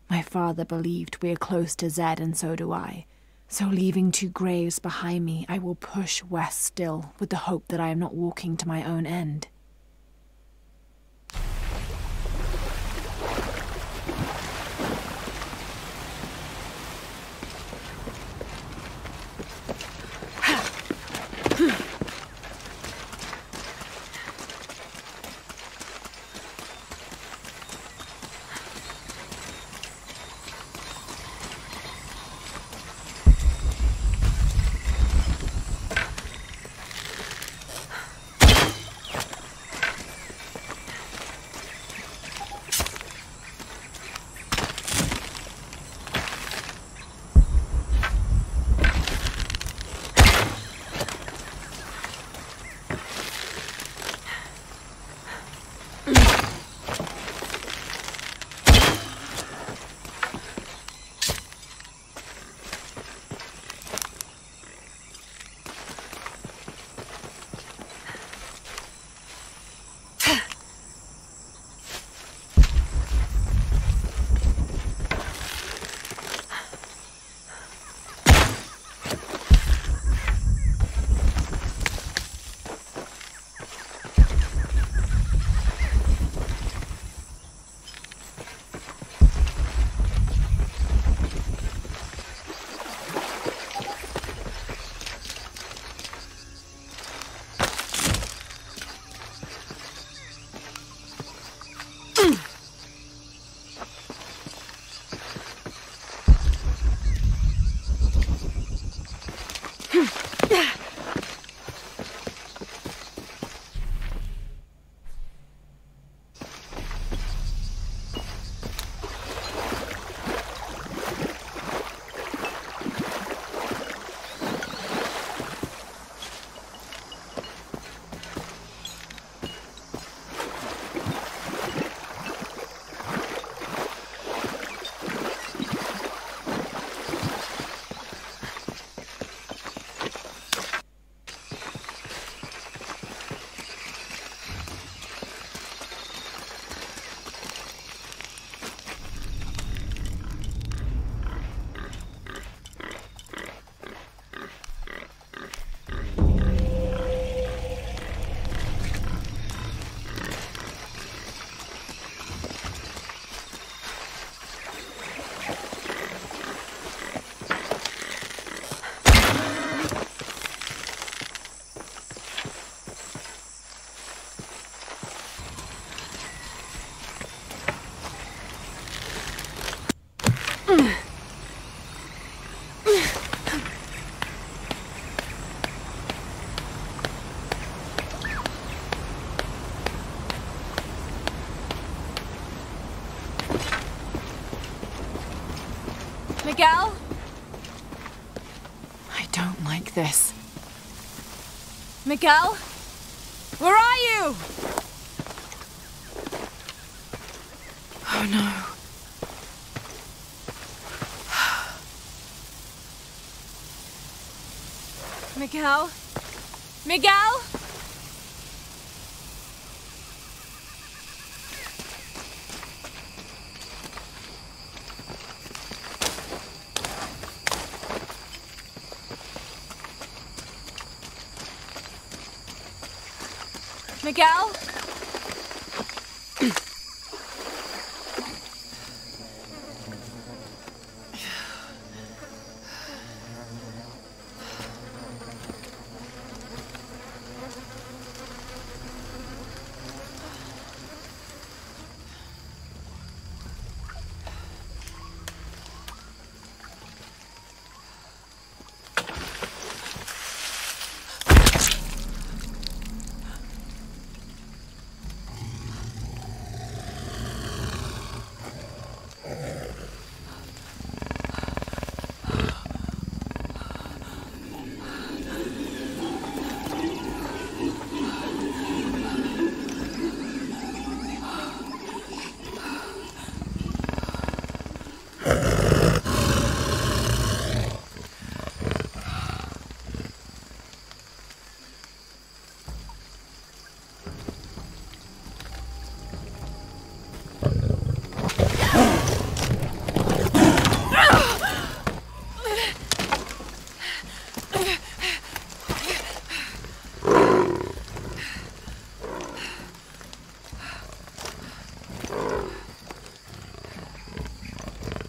My father believed we are close to Zed and so do I. So leaving two graves behind me, I will push west still with the hope that I am not walking to my own end. Miguel? I don't like this. Miguel? Where are you? Oh no. Miguel? Miguel? Miguel?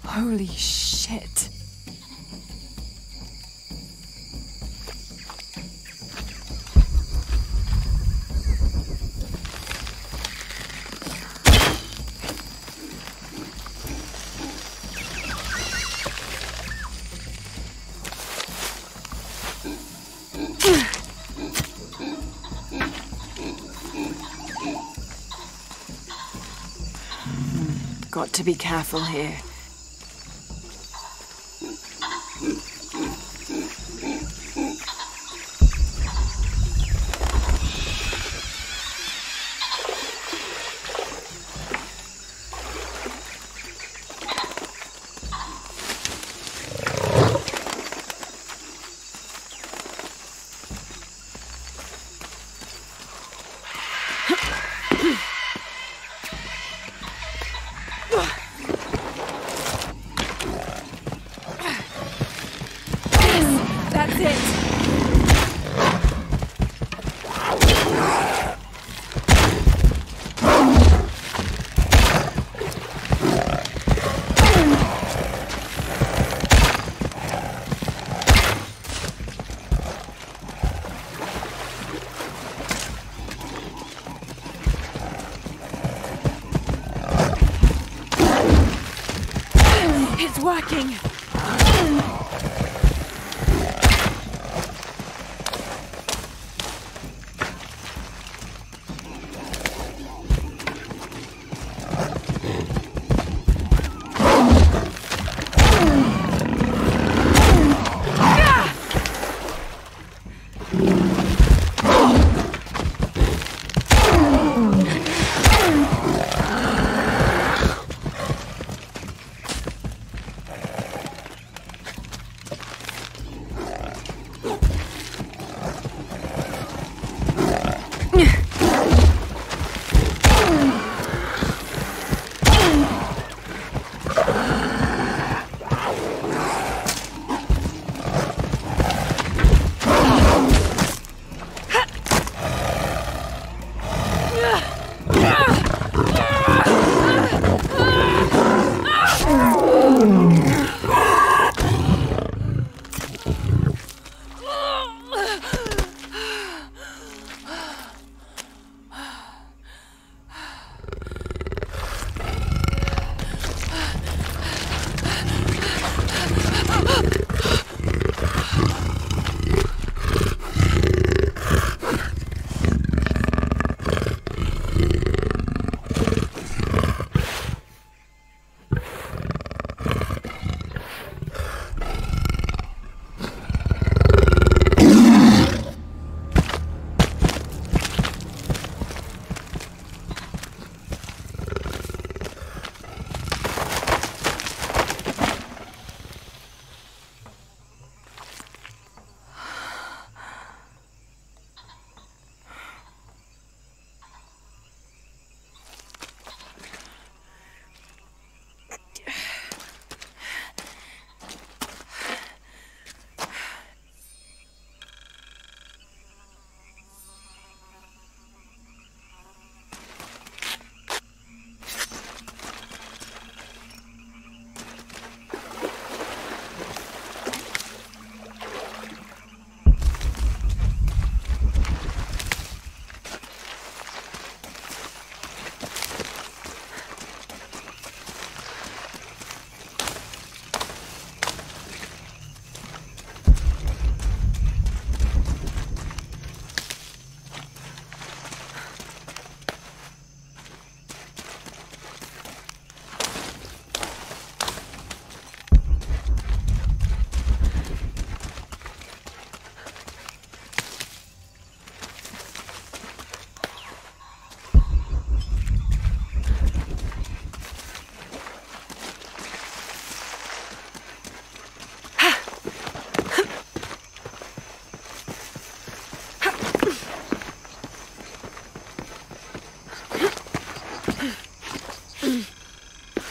Holy shit. Got to be careful here. That's it. It's working.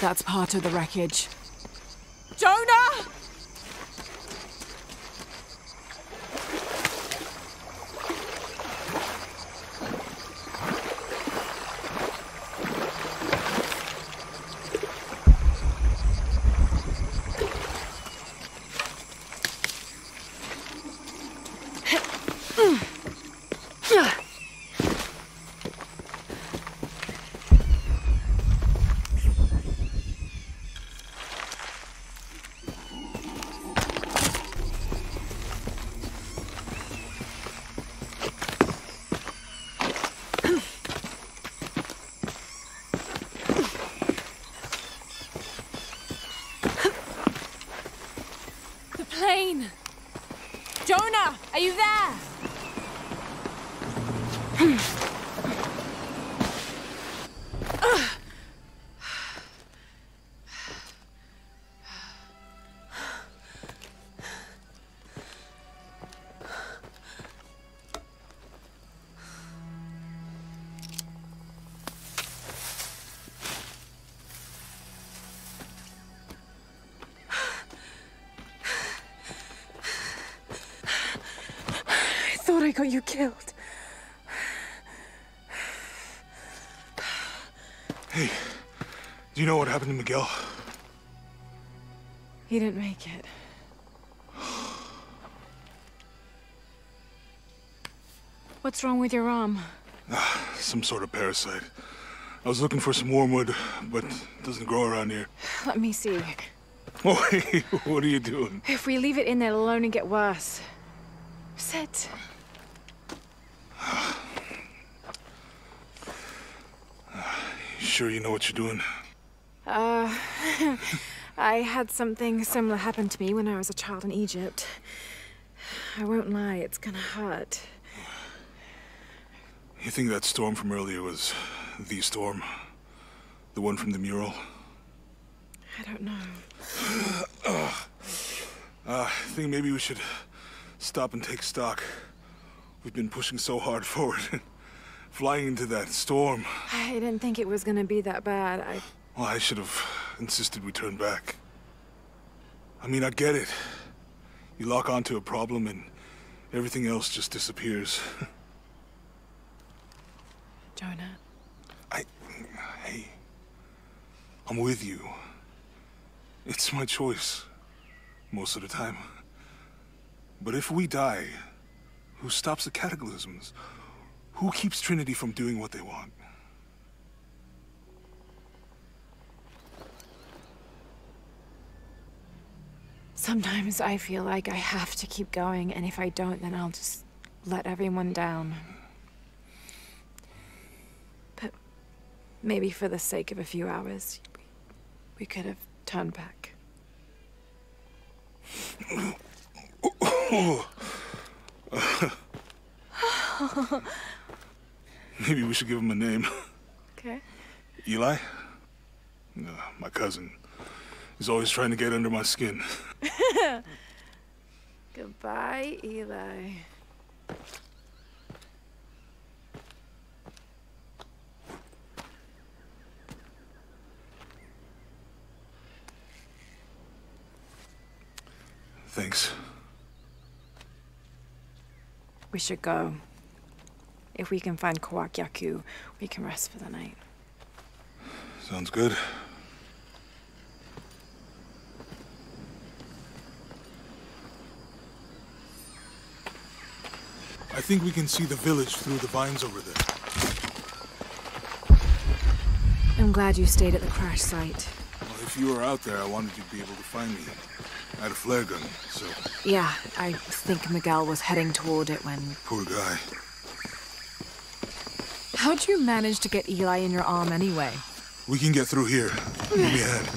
That's part of the wreckage. Jonah! Plane! Jonah, are you there? I got you killed. Hey, do you know what happened to Miguel? He didn't make it. What's wrong with your arm? Some sort of parasite. I was looking for some wormwood, but it doesn't grow around here. Let me see. Oh, hey, what are you doing? If we leave it in there, it'll only get worse. Sit. Sure you know what you're doing? I had something similar happen to me when I was a child in Egypt. I won't lie, it's gonna hurt. You think that storm from earlier was the storm? The one from the mural? I don't know. I think maybe we should stop and take stock. We've been pushing so hard forward. Flying into that storm. I didn't think it was gonna be that bad. Well, I should have insisted we turn back. I mean, I get it. You lock onto a problem and everything else just disappears. Jonah. Hey. I'm with you. It's my choice. Most of the time. But if we die, who stops the cataclysms? Who keeps Trinity from doing what they want? Sometimes I feel like I have to keep going, and if I don't, then I'll just let everyone down. But maybe for the sake of a few hours, we could have turned back. Maybe we should give him a name. Okay. Eli? My cousin. He's always trying to get under my skin. Goodbye, Eli. Thanks. We should go. If we can find Kawak Yaku, we can rest for the night. Sounds good. I think we can see the village through the vines over there. I'm glad you stayed at the crash site. Well, if you were out there, I wanted you to be able to find me. I had a flare gun, so... Yeah, I think Miguel was heading toward it when... Poor guy. How'd you manage to get Eli in your arm anyway? We can get through here. Move me ahead.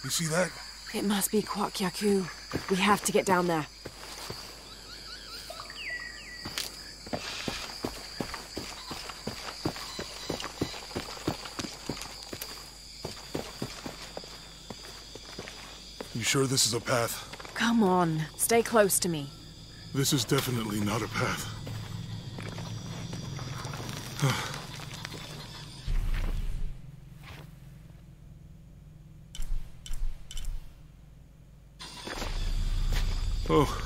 You see that? It must be Kawak Yaku. We have to get down there. You sure this is a path? Come on, stay close to me. This is definitely not a path. Oh.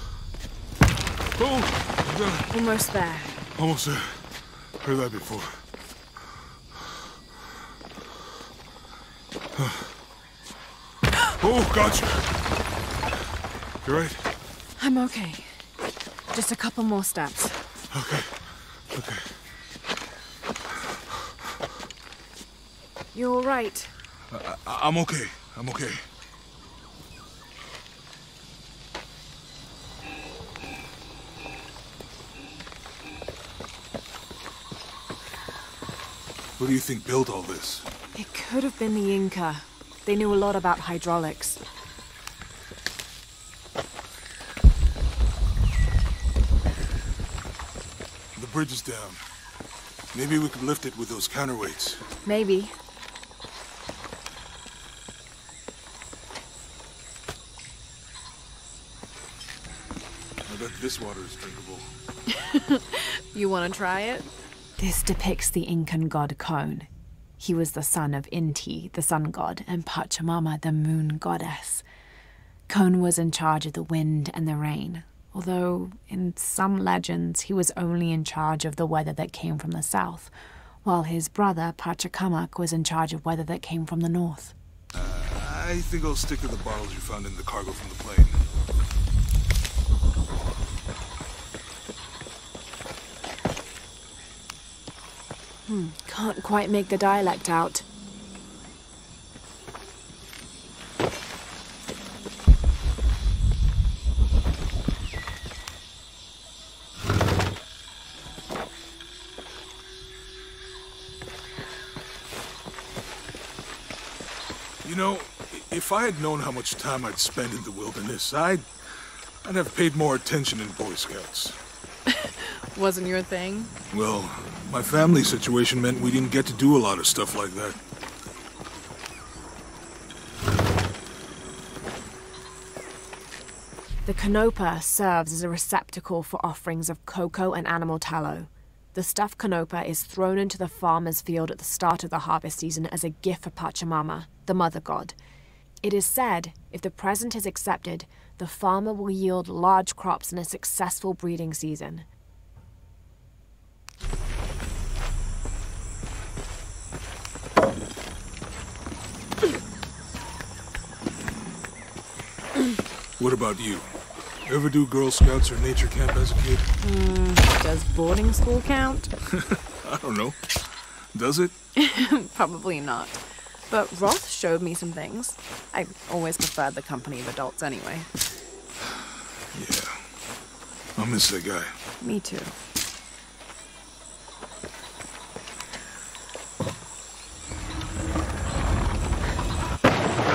Oh! Almost there. Almost there. Heard that before. Oh, gotcha! You right? I'm okay. Just a couple more steps. Okay. Okay. You all right? I'm okay. I'm okay. What do you think built all this? It could have been the Inca. They knew a lot about hydraulics. The bridge is down. Maybe we could lift it with those counterweights. Maybe. I bet this water is drinkable. You want to try it? This depicts the Incan god Kon. He was the son of Inti, the sun god, and Pachamama, the moon goddess. Kon was in charge of the wind and the rain, although in some legends he was only in charge of the weather that came from the south, while his brother Pachacamac was in charge of weather that came from the north. I think I'll stick to the bottles you found in the cargo from the plane. Can't quite make the dialect out. You know, if I had known how much time I'd spend in the wilderness, I'd have paid more attention in Boy Scouts. Wasn't your thing? Well, my family situation meant we didn't get to do a lot of stuff like that. The Canopa serves as a receptacle for offerings of cocoa and animal tallow. The stuffed Canopa is thrown into the farmer's field at the start of the harvest season as a gift for Pachamama, the mother god. It is said, if the present is accepted, the farmer will yield large crops in a successful breeding season. What about you? Ever do Girl Scouts or nature camp as a kid? Does boarding school count? I don't know. Does it? Probably not. But Roth showed me some things. I always preferred the company of adults anyway. Yeah. I'll miss that guy. Me too.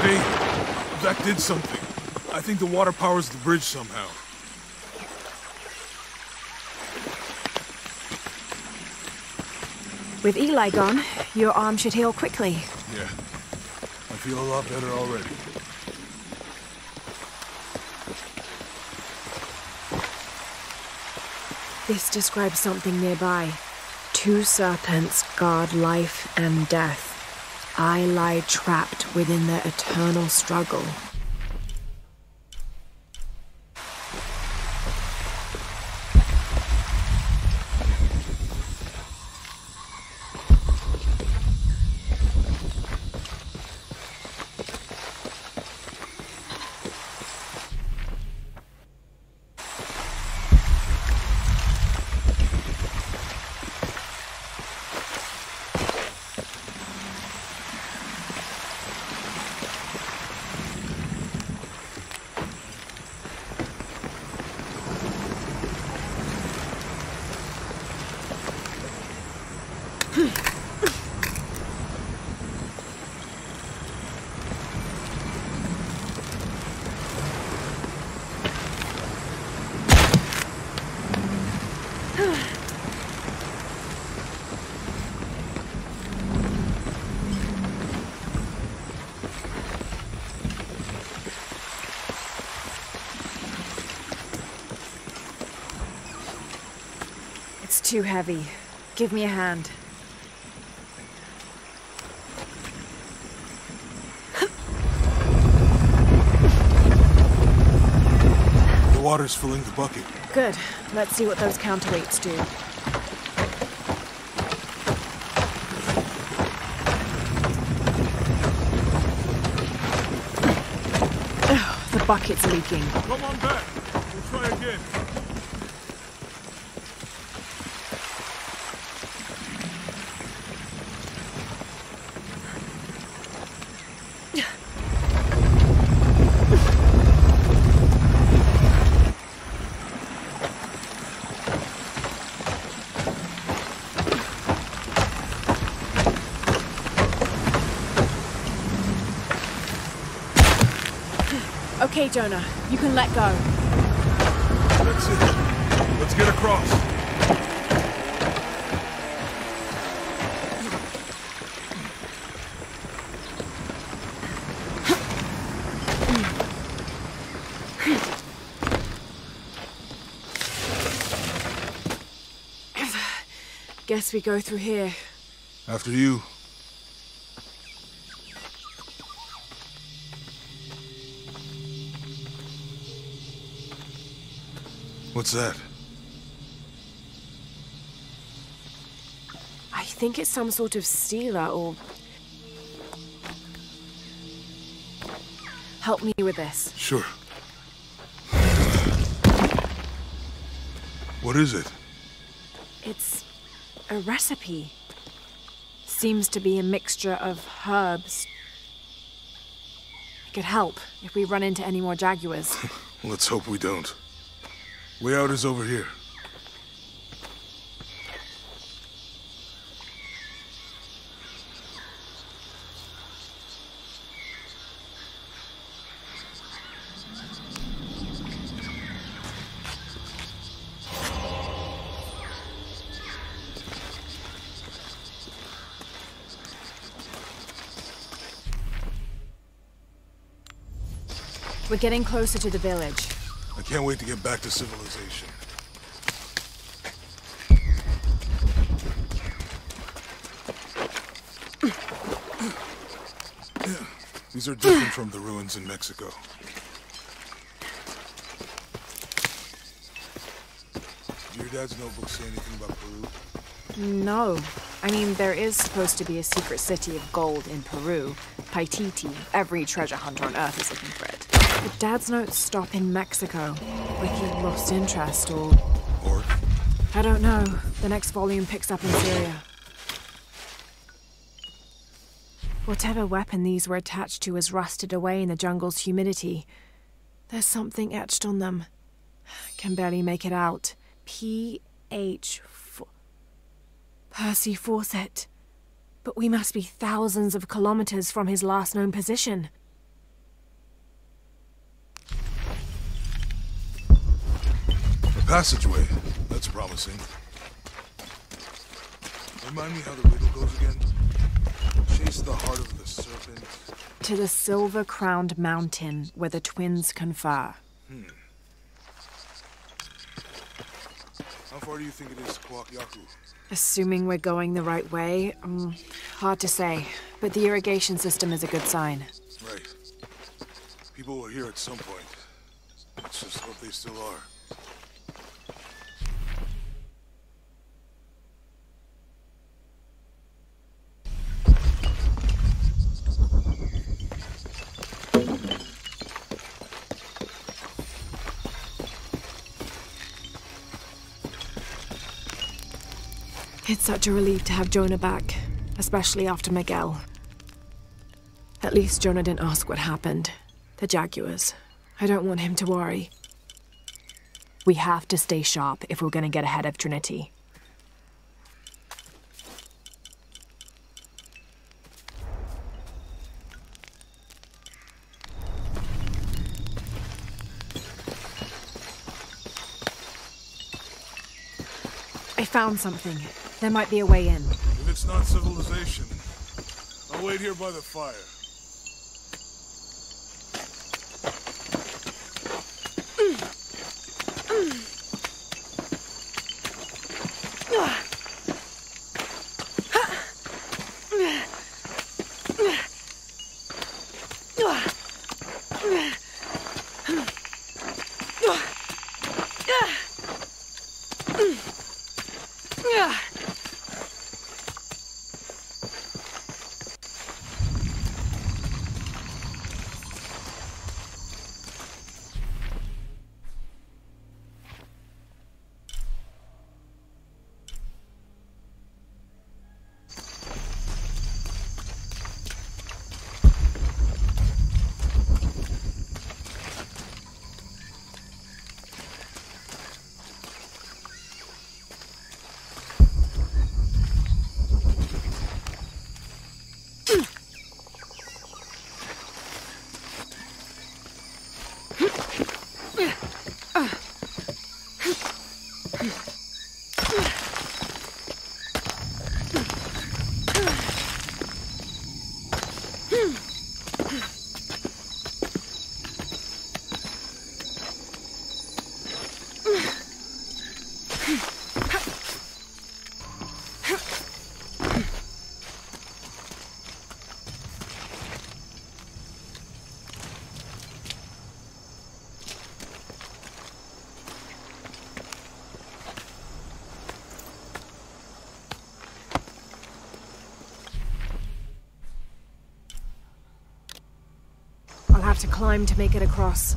Hey, that did something. I think the water powers the bridge somehow. With Eli gone, your arm should heal quickly. Yeah. I feel a lot better already. This describes something nearby. 2 serpents guard life and death. I lie trapped within their eternal struggle. too heavy. Give me a hand. The water's filling the bucket. Good. Let's see what those counterweights do. Oh, the bucket's leaking. Come on back. We'll try again. Okay, Jonah, you can let go. That's it. Let's get across. Guess we go through here. After you. What's that? I think it's some sort of stealer or... Help me with this. Sure. What is it? It's a recipe. Seems to be a mixture of herbs. It could help if we run into any more jaguars. Let's hope we don't. Way out is over here. We're getting closer to the village. I can't wait to get back to civilization. Yeah, these are different from the ruins in Mexico. Do your dad's notebook say anything about Peru? No. I mean, there is supposed to be a secret city of gold in Peru. Paititi. Every treasure hunter on Earth is looking for it. But Dad's notes stop in Mexico. Like he lost interest or... Or? I don't know. The next volume picks up in Syria. Whatever weapon these were attached to has rusted away in the jungle's humidity. There's something etched on them. Can barely make it out. P.H. Percy Fawcett. But we must be thousands of kilometers from his last known position. A passageway. That's promising. Remind me how the riddle goes again? Chase the heart of the serpent. To the silver-crowned mountain where the twins confer. How far do you think it is to Kwakyaku? Assuming we're going the right way, hard to say. But the irrigation system is a good sign. Right. People were here at some point. Let's just hope they still are. It's such a relief to have Jonah back, especially after Miguel. At least Jonah didn't ask what happened. The jaguars. I don't want him to worry. We have to stay sharp if we're gonna get ahead of Trinity. I found something. There might be a way in. If it's not civilization, I'll wait here by the fire. I'll have to climb to make it across.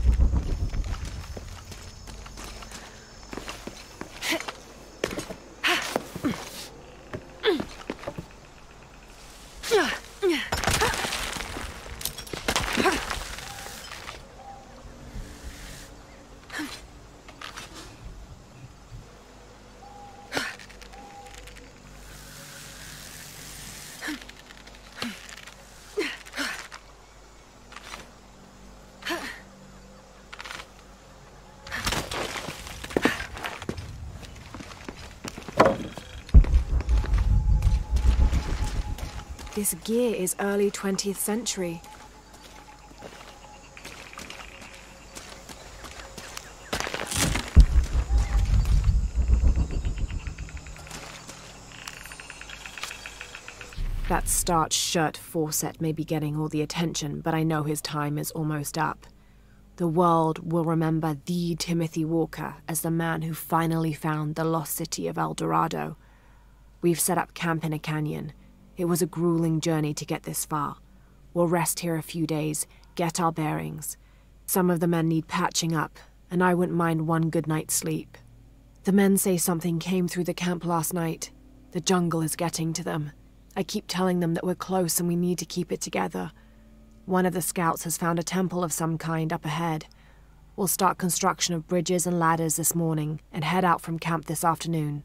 This gear is early 20th century. That starched shirt Fawcett may be getting all the attention, but I know his time is almost up. The world will remember the Timothy Walker as the man who finally found the lost city of El Dorado. We've set up camp in a canyon. It was a grueling journey to get this far. We'll rest here a few days, get our bearings. Some of the men need patching up, and I wouldn't mind one good night's sleep. The men say something came through the camp last night. The jungle is getting to them. I keep telling them that we're close and we need to keep it together. One of the scouts has found a temple of some kind up ahead. We'll start construction of bridges and ladders this morning and head out from camp this afternoon.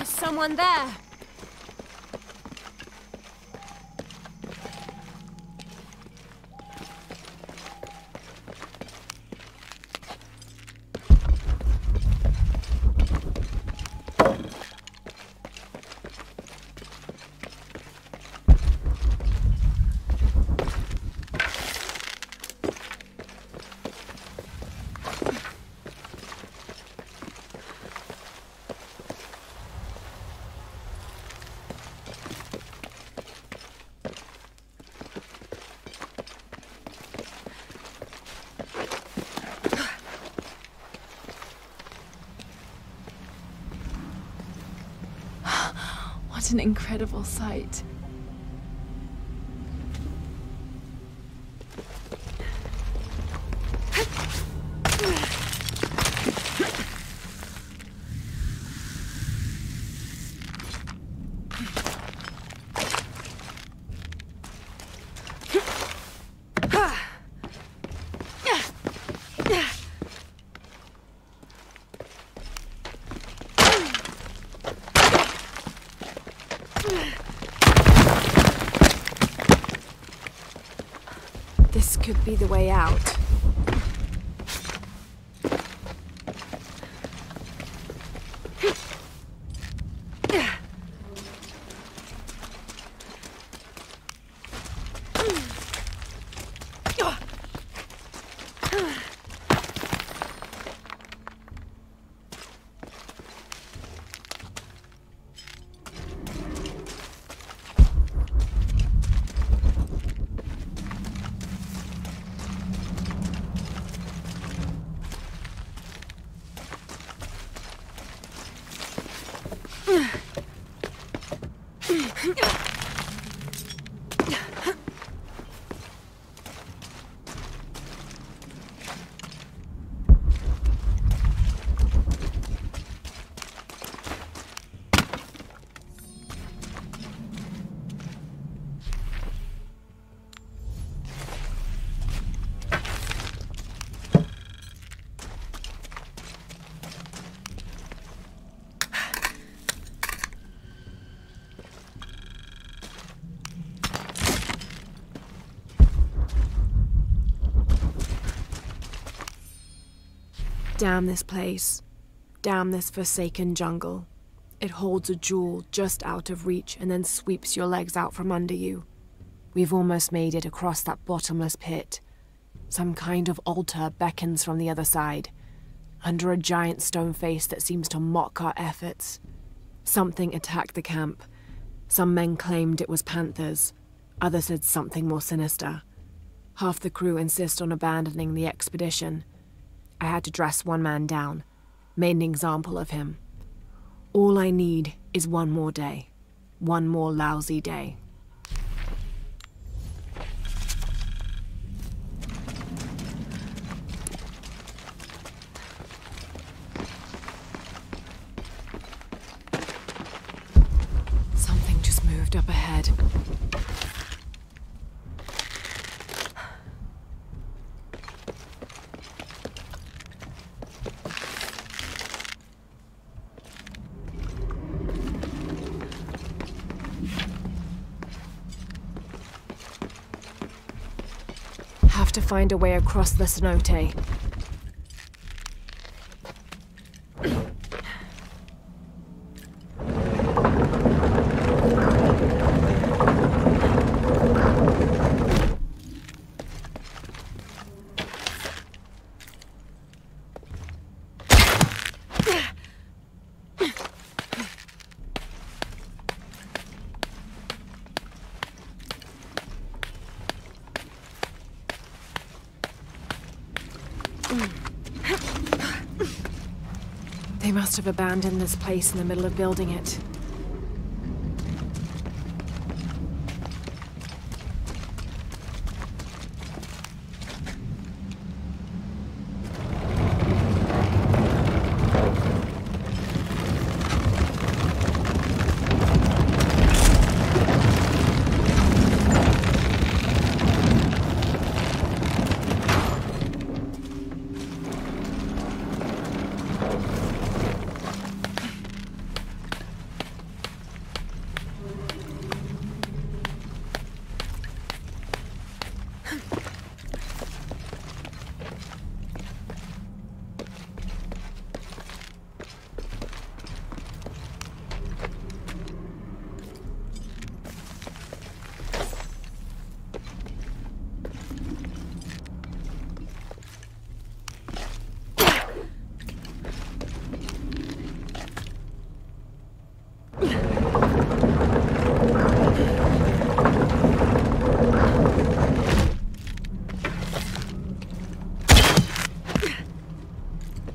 Someone there. What an incredible sight. could be the way out. Damn this place. Damn this forsaken jungle. It holds a jewel just out of reach and then sweeps your legs out from under you. We've almost made it across that bottomless pit. Some kind of altar beckons from the other side, under a giant stone face that seems to mock our efforts. Something attacked the camp. Some men claimed it was panthers. Others said something more sinister. Half the crew insist on abandoning the expedition. I had to dress one man down, made an example of him. All I need is one more day. One more lousy day. Something just moved up ahead. Have to find a way across the cenote. They must have abandoned this place in the middle of building it.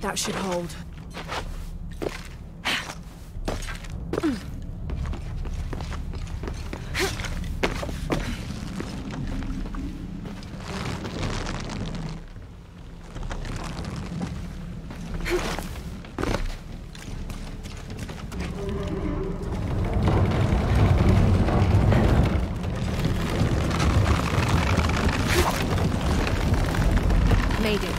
That should hold. Made it.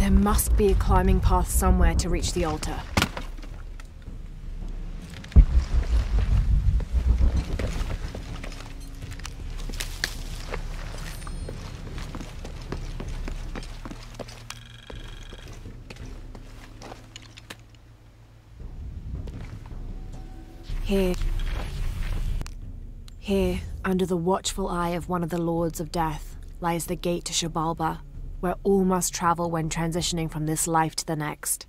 There must be a climbing path somewhere to reach the altar. Here, under the watchful eye of one of the Lords of Death, lies the gate to Xibalba, where all must travel when transitioning from this life to the next.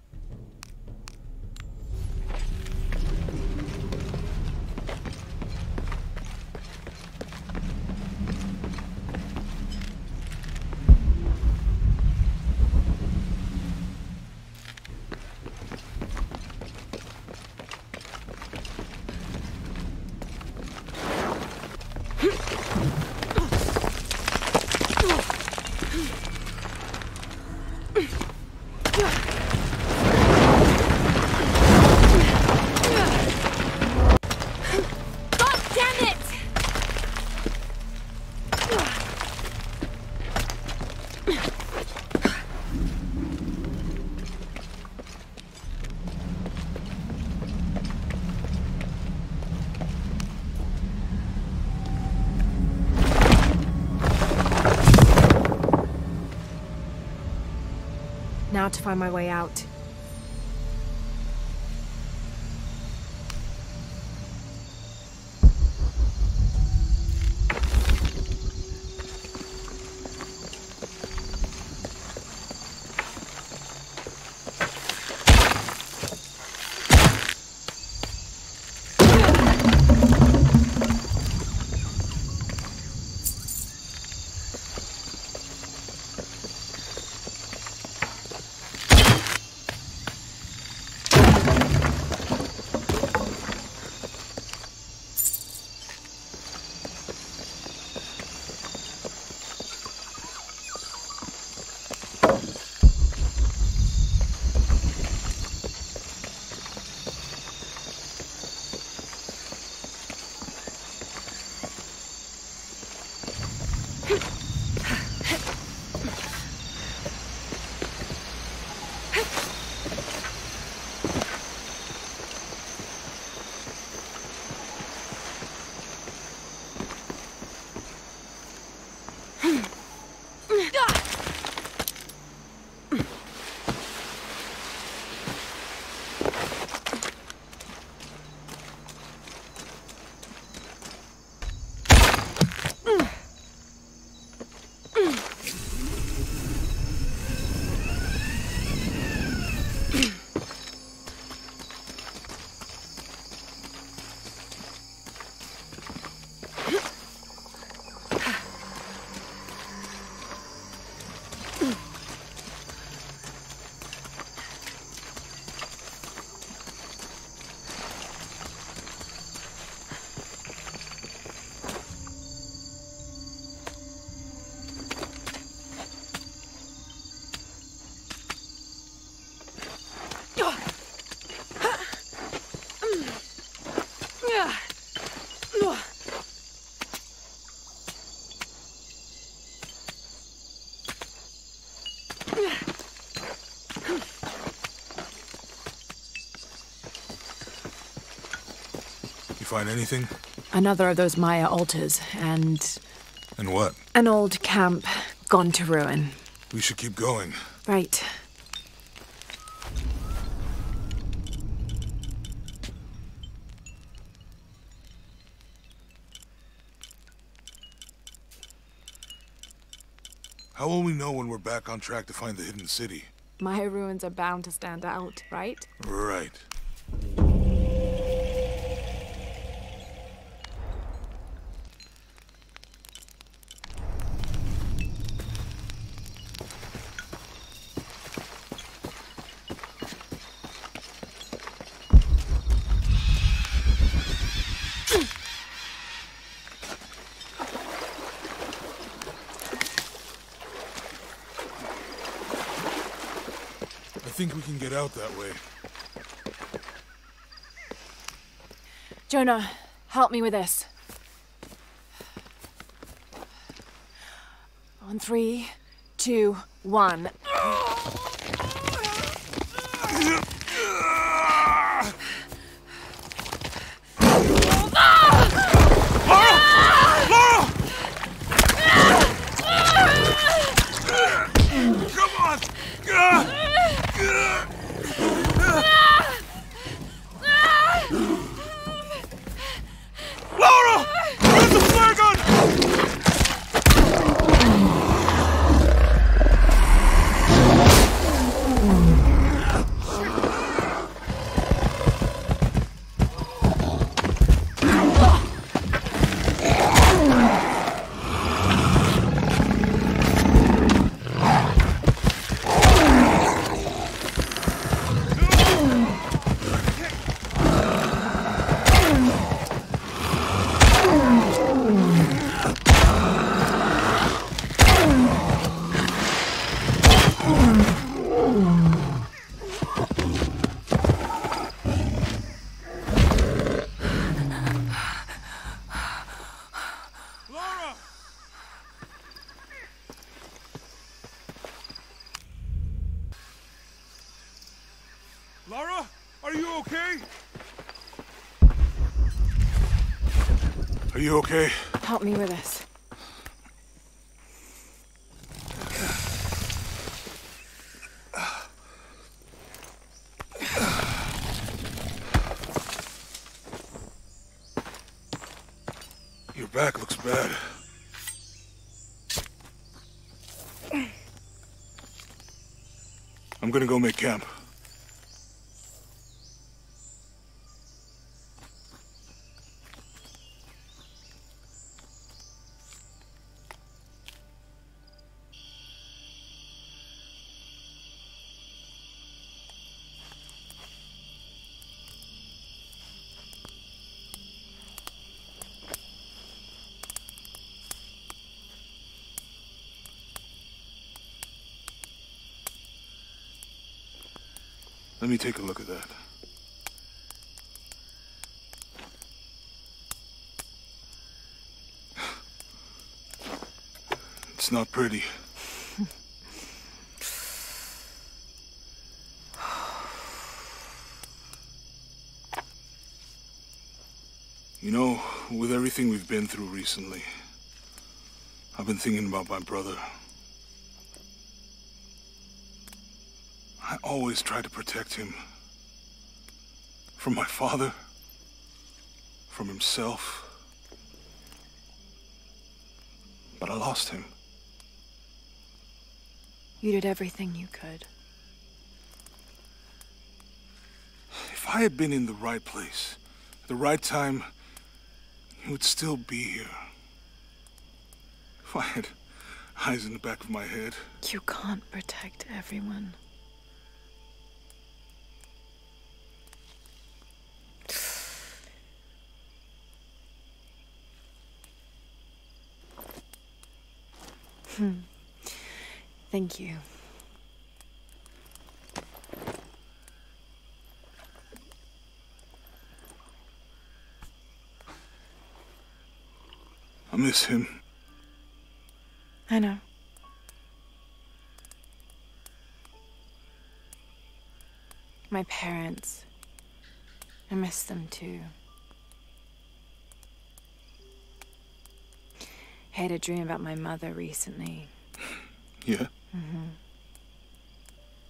Now to find my way out. Find anything? Another of those Maya altars, and... And what? An old camp, gone to ruin. We should keep going. Right. How will we know when we're back on track to find the hidden city? Maya ruins are bound to stand out, right? Right. I think we can get out that way. Jonah, help me with this. On 3, 2, 1. you okay? Are you okay? Help me with this. Your back looks bad. I'm gonna go make camp. Let me take a look at that. It's not pretty. You know, with everything we've been through recently, I've been thinking about my brother. I always tried to protect him. From my father. From himself. But I lost him. You did everything you could. If I had been in the right place, at the right time, he would still be here. If I had eyes in the back of my head. You can't protect everyone. Thank you. I miss him. I know. My parents. I miss them too. I had a dream about my mother recently. Yeah? Mm-hmm.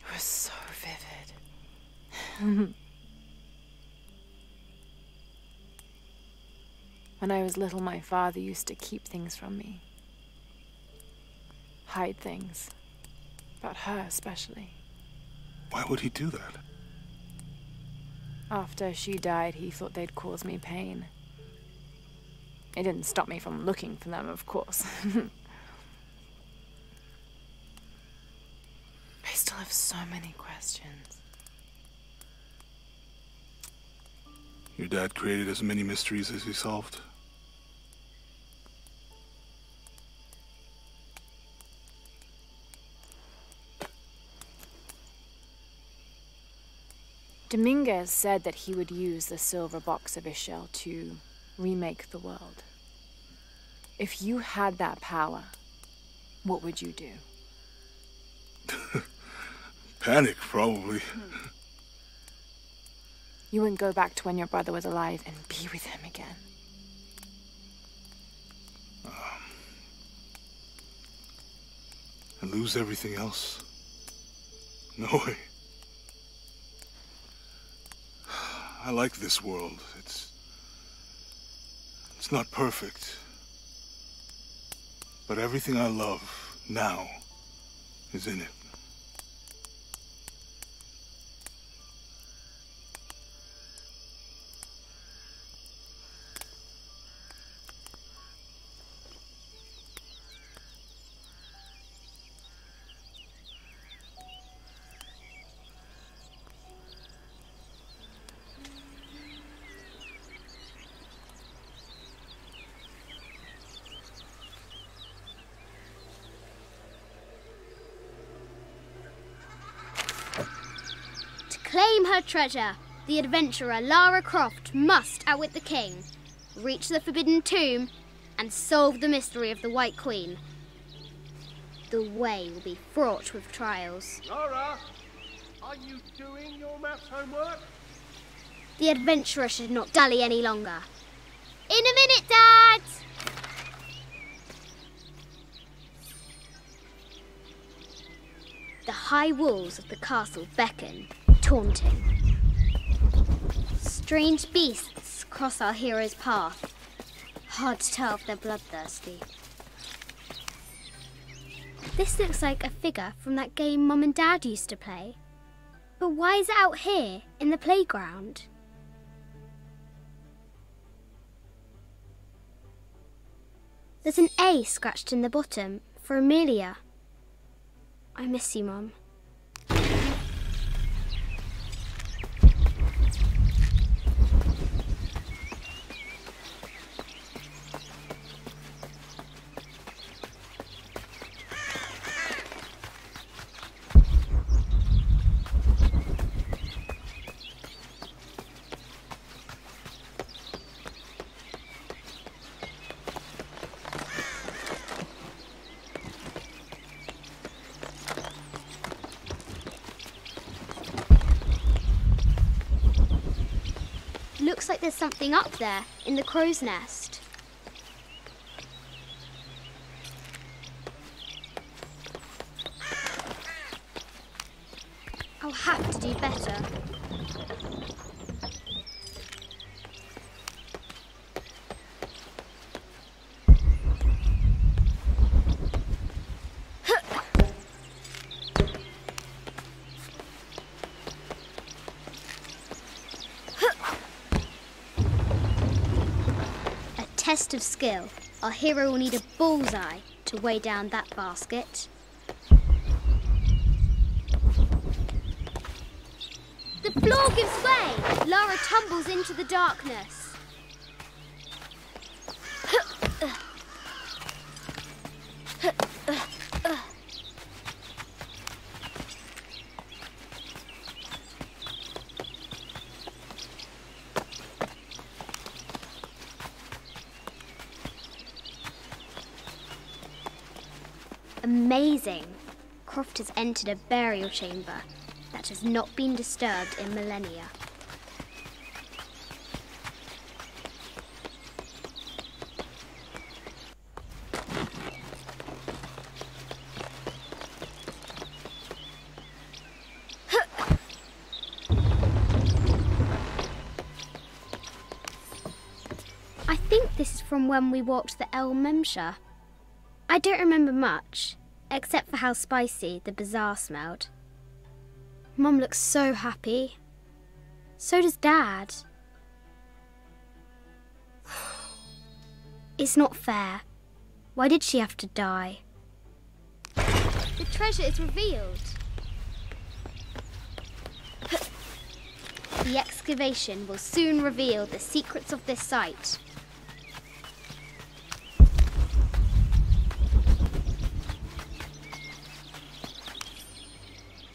It was so vivid. When I was little, my father used to keep things from me. Hide things. About her, especially. Why would he do that? After she died, he thought they'd cause me pain. It didn't stop me from looking for them, of course. I still have so many questions. Your dad created as many mysteries as he solved. Dominguez said that he would use the silver box of Ixchel to remake the world. If you had that power, what would you do? Panic, probably. You wouldn't go back to when your brother was alive and be with him again. And lose everything else? No way. I like this world. It's not perfect. But everything I love now is in it. Claim her treasure. The adventurer Lara Croft must outwit the king, reach the Forbidden Tomb, and solve the mystery of the White Queen. The way will be fraught with trials. Lara, are you doing your maths homework? The adventurer should not dally any longer. In a minute, Dad! The high walls of the castle beckon, taunting. Strange beasts cross our hero's path. Hard to tell if they're bloodthirsty. This looks like a figure from that game Mum and Dad used to play. But why is it out here, in the playground? There's an A scratched in the bottom for Amelia. I miss you, Mum. Looks like there's something up there in the crow's nest. I'll have to do better. Test of skill. Our hero will need a bullseye to weigh down that basket. The floor gives way! Lara tumbles into the darkness. Amazing! Croft has entered a burial chamber that has not been disturbed in millennia. I think this is from when we walked the El Memsha. I don't remember much, except for how spicy the bazaar smelled. Mum looks so happy. So does Dad. It's not fair. Why did she have to die? The treasure is revealed. The excavation will soon reveal the secrets of this site.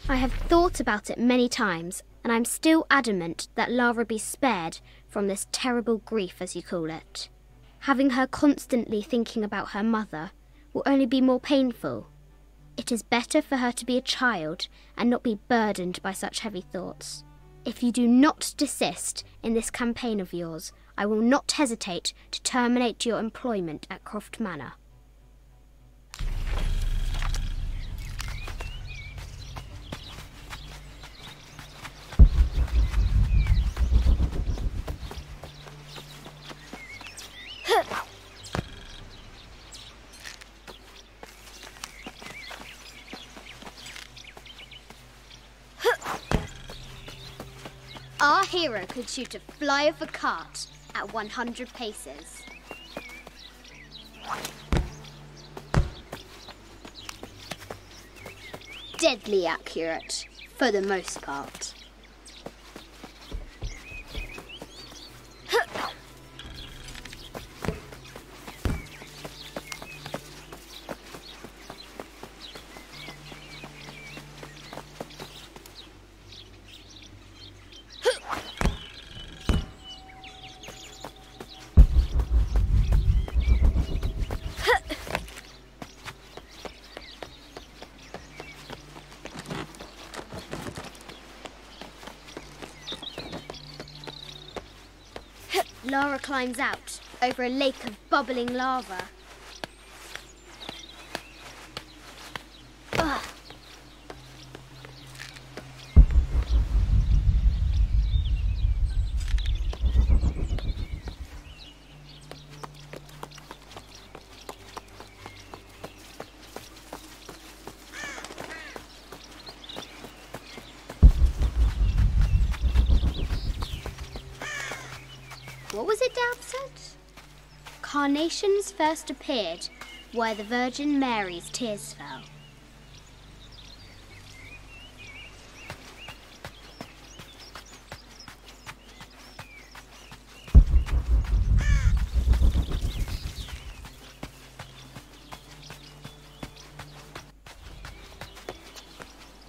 I have thought about it many times, and I'm still adamant that Lara be spared from this terrible grief, as you call it. Having her constantly thinking about her mother will only be more painful. It is better for her to be a child and not be burdened by such heavy thoughts. If you do not desist in this campaign of yours, I will not hesitate to terminate your employment at Croft Manor. Our hero could shoot a fly of a cart at 100 paces. Deadly accurate, for the most part. Lara climbs out over a lake of bubbling lava. Ugh. What was it Dad said? Carnations first appeared where the Virgin Mary's tears fell.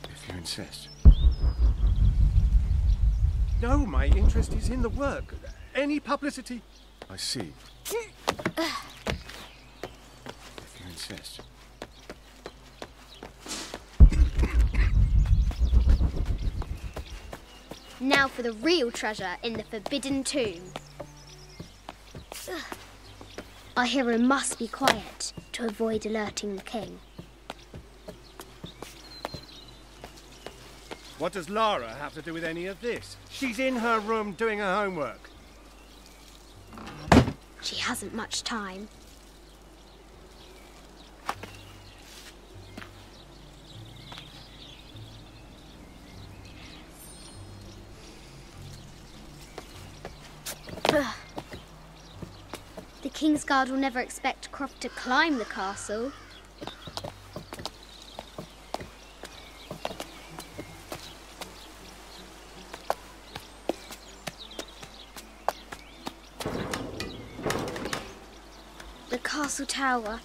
If you insist. No, my interest is in the work. Any publicity? I see. If you insist. Now for the real treasure in the Forbidden Tomb. Our hero must be quiet to avoid alerting the king. What does Lara have to do with any of this? She's in her room doing her homework. She hasn't much time. The Kingsguard will never expect Croft to climb the castle. The castle tower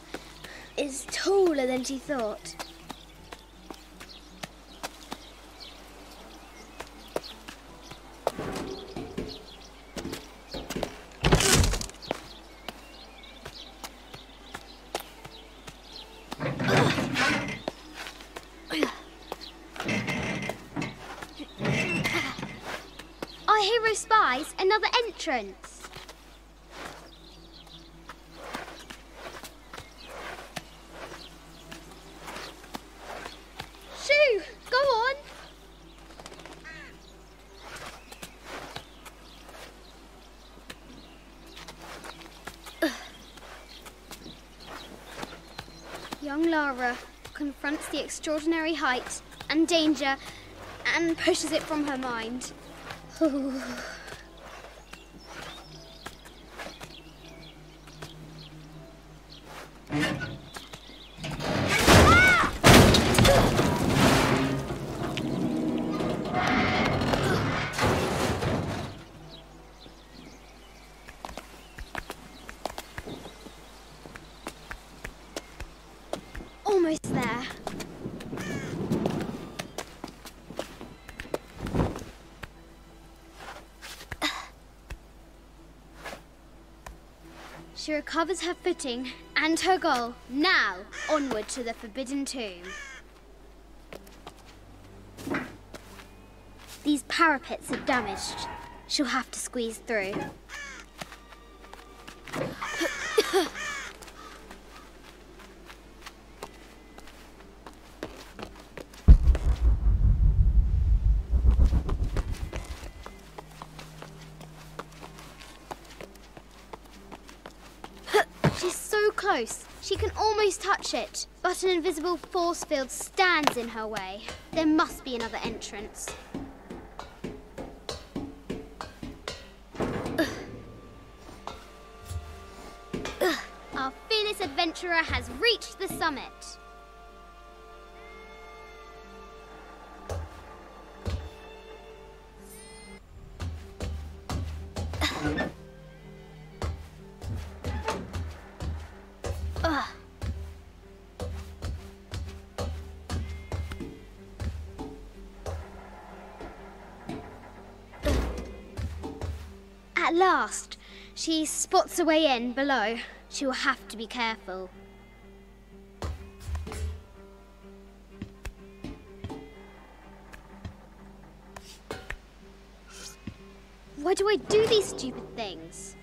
is taller than she thought. Our hero spies another entrance. Shoo! Go on! Young Lara confronts the extraordinary height and danger and pushes it from her mind. Almost there. She recovers her footing and her goal. Now, onward to the Forbidden Tomb. These parapets are damaged. She'll have to squeeze through. She's so close, she can almost touch it, but an invisible force field stands in her way. There must be another entrance. Our fearless adventurer has reached the summit. At last, she spots a way in below. She will have to be careful. Why do I do these stupid things?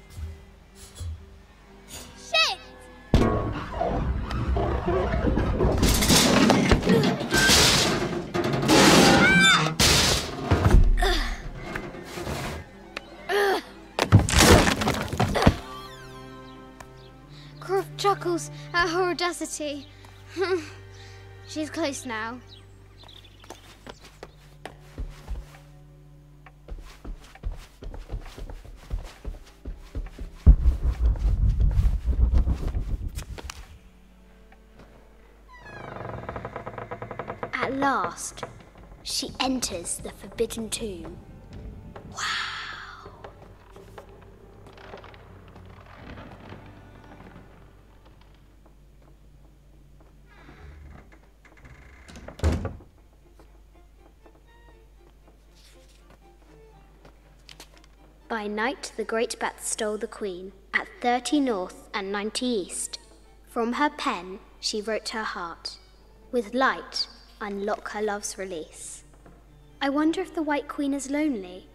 Croft chuckles at her audacity. She's close now. At last, she enters the Forbidden Tomb. Wow. By night, the great bat stole the queen at 30 north and 90 east. From her pen, she wrote her heart. With light, unlock her love's release. I wonder if the White Queen is lonely.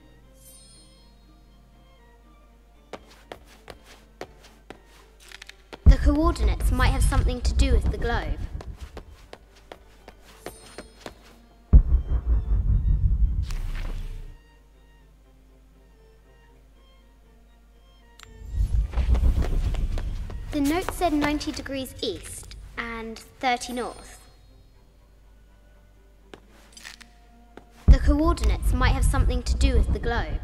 The coordinates might have something to do with the globe. The note said 90 degrees east and 30 north. The coordinates might have something to do with the globe.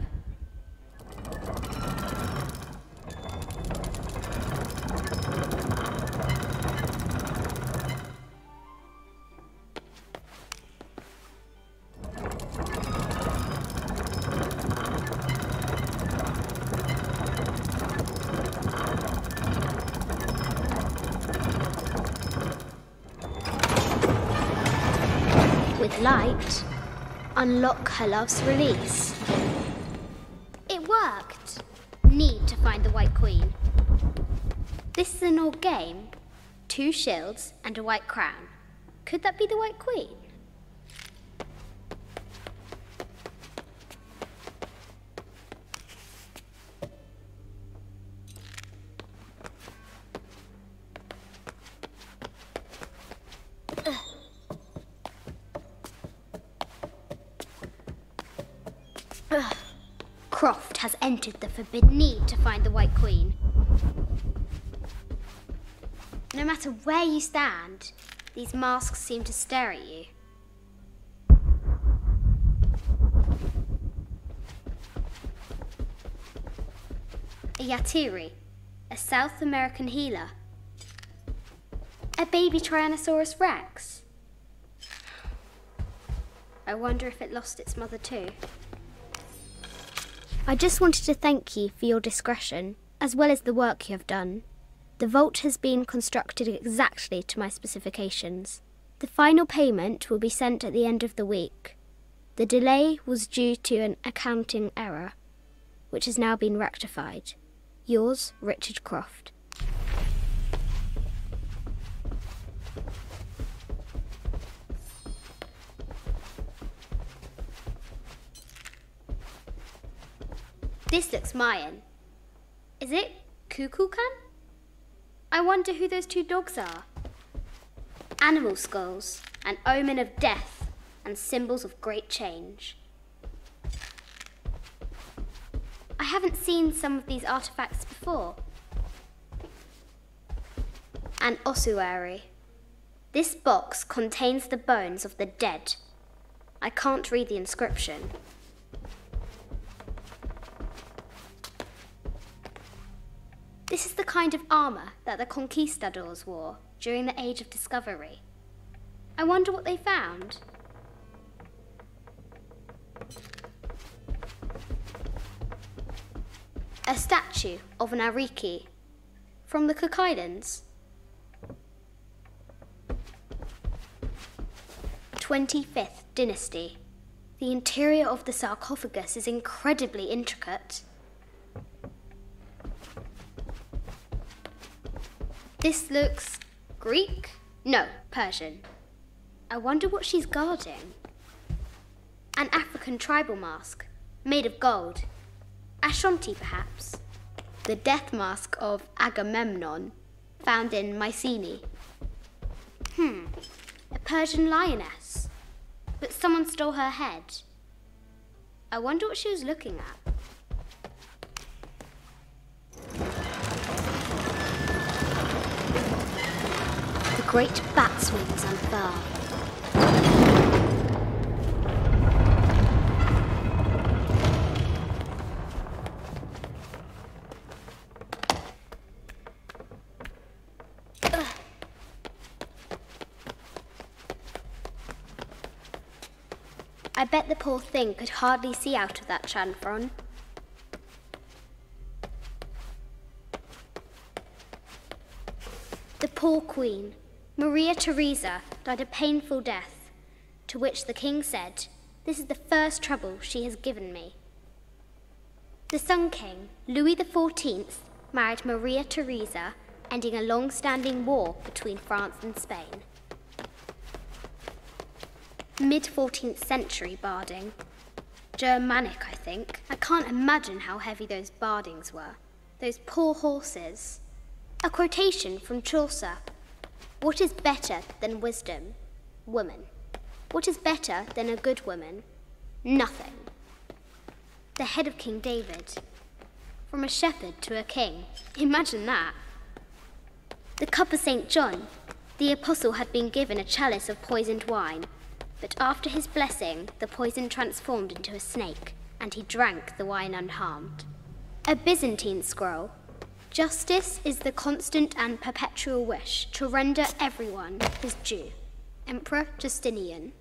With light, unlock her love's release. It worked. Need to find the White Queen. This is an old game. 2 shields and a white crown. Could that be the White Queen? Croft has entered the Forbidden Need to find the White Queen. No matter where you stand, these masks seem to stare at you. A Yatiri, a South American healer. A baby Tyrannosaurus Rex. I wonder if it lost its mother too. I just wanted to thank you for your discretion, as well as the work you have done. The vault has been constructed exactly to my specifications. The final payment will be sent at the end of the week. The delay was due to an accounting error, which has now been rectified. Yours, Richard Croft. This looks Mayan. Is it Kukulkan? I wonder who those 2 dogs are. Animal skulls, an omen of death and symbols of great change. I haven't seen some of these artifacts before. An ossuary. This box contains the bones of the dead. I can't read the inscription. This is the kind of armour that the conquistadors wore during the Age of Discovery. I wonder what they found. A statue of an Ariki from the Cook Islands. 25th Dynasty. The interior of the sarcophagus is incredibly intricate. This looks Greek? No, Persian. I wonder what she's guarding. An African tribal mask, made of gold. Ashanti, perhaps. The death mask of Agamemnon, found in Mycenae. A Persian lioness. But someone stole her head. I wonder what she was looking at. The great bat's wings unfurl. I bet the poor thing could hardly see out of that chanfron. The poor queen, Maria Theresa, died a painful death, to which the king said, "This is the first trouble she has given me." The Sun King, Louis XIV, married Maria Theresa, ending a long-standing war between France and Spain. Mid-14th century barding. Germanic, I think. I can't imagine how heavy those bardings were. Those poor horses. A quotation from Chaucer. What is better than wisdom? Woman. What is better than a good woman? Nothing. The head of King David. From a shepherd to a king. Imagine that. The cup of St. John. The apostle had been given a chalice of poisoned wine. But after his blessing, the poison transformed into a snake, and he drank the wine unharmed. A Byzantine scroll. Justice is the constant and perpetual wish to render everyone his due. Emperor Justinian.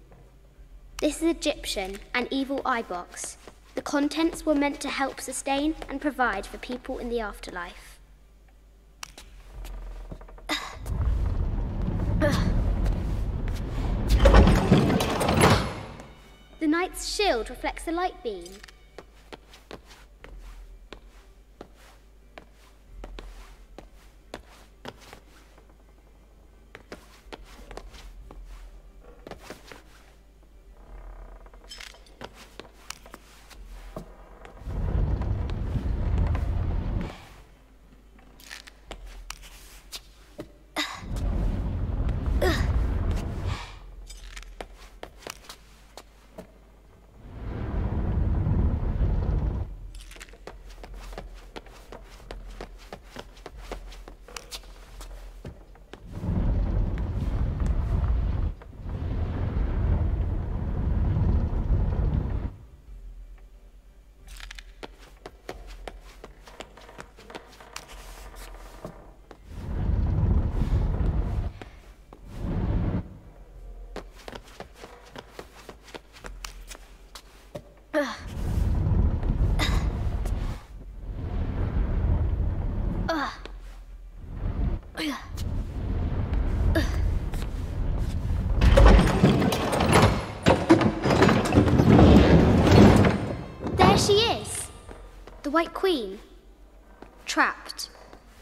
This is Egyptian, an evil eye box. The contents were meant to help sustain and provide for people in the afterlife. The knight's shield reflects the light beam. There she is! The White Queen. Trapped.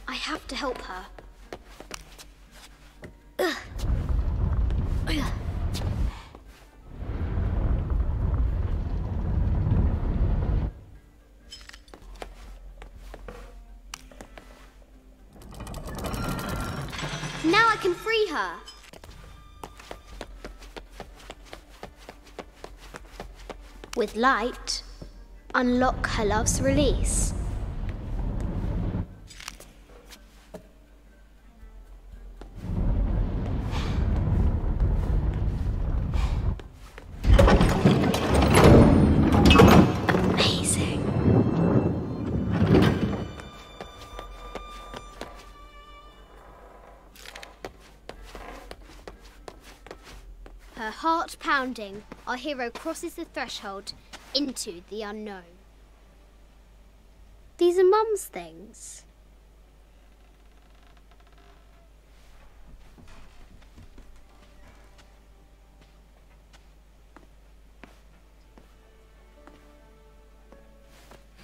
I have to help her. Now I can free her. With light, unlock her love's release. Her heart pounding, our hero crosses the threshold into the unknown. These are Mum's things.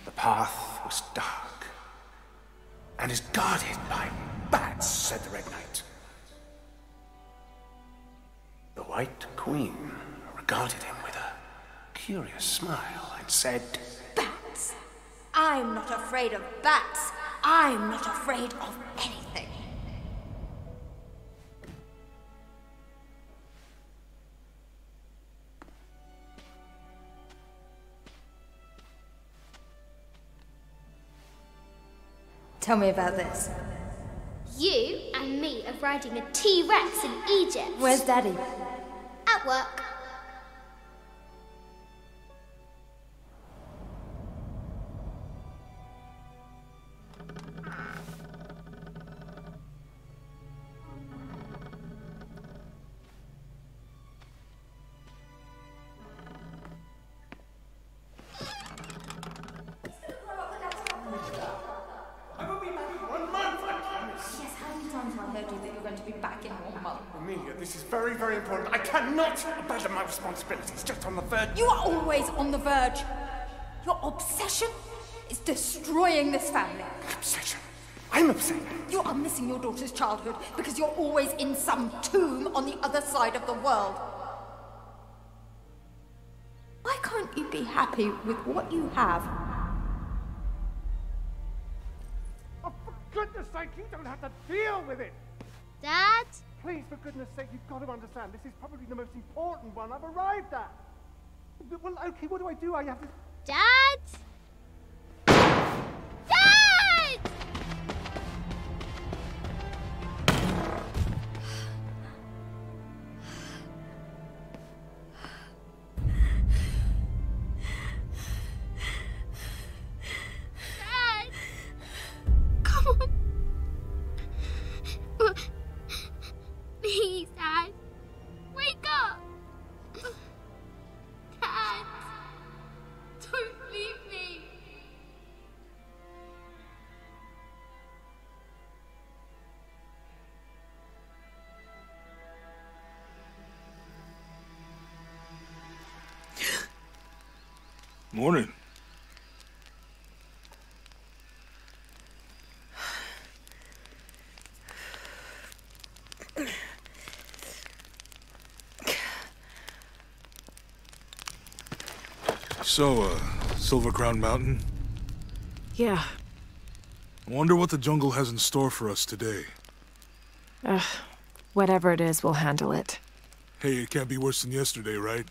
The path was dark and is guarded by bats, said the Red Knight. The White Queen regarded him with a curious smile and said, Bats! I'm not afraid of bats. I'm not afraid of anything. Tell me about this. You and me are riding a T-Rex in Egypt. Where's Daddy? At work. Amelia, this is very, very important. I cannot abandon my responsibilities just on the verge. You are always on the verge. Your obsession is destroying this family. Obsession? I'm upset. You are missing your daughter's childhood because you're always in some tomb on the other side of the world. Why can't you be happy with what you have? Oh, for goodness sake, you don't have to deal with it. Dad? Please, for goodness sake, you've got to understand. This is probably the most important one I've arrived at. Well, okay, what do? I have to... Dad? Dad! Dad! Come on. Please, Dad. Wake up. Dad. Don't leave me. Morning. So, Silver Crown Mountain? Yeah. I wonder what the jungle has in store for us today. Whatever it is, we'll handle it. Hey, it can't be worse than yesterday, right?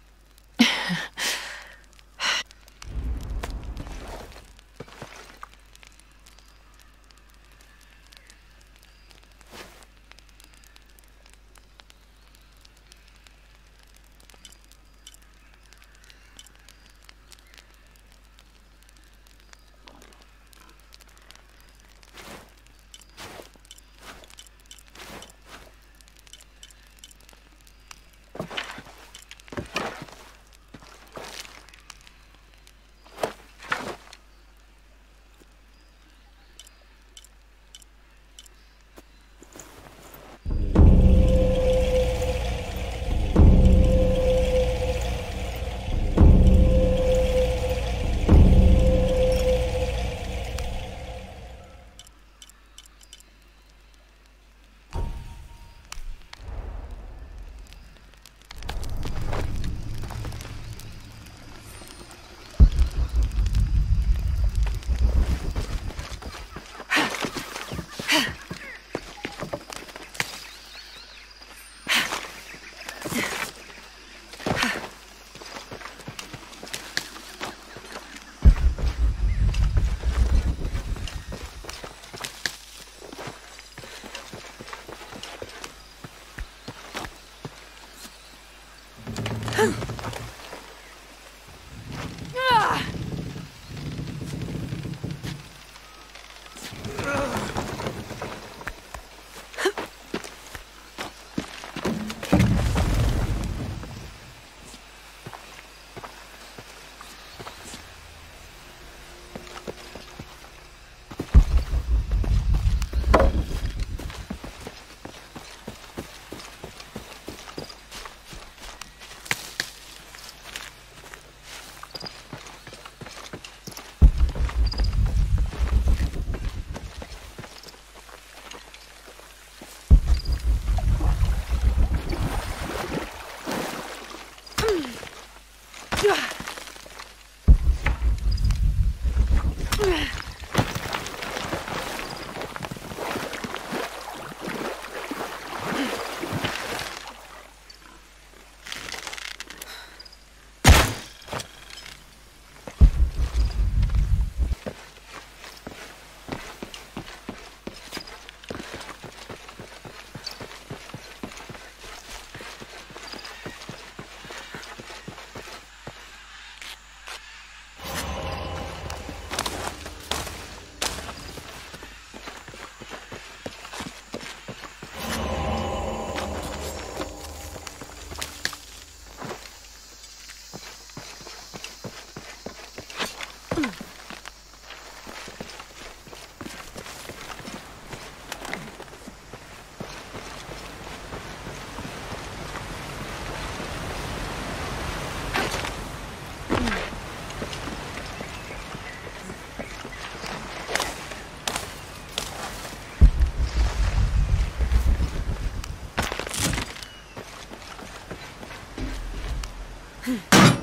Hmm.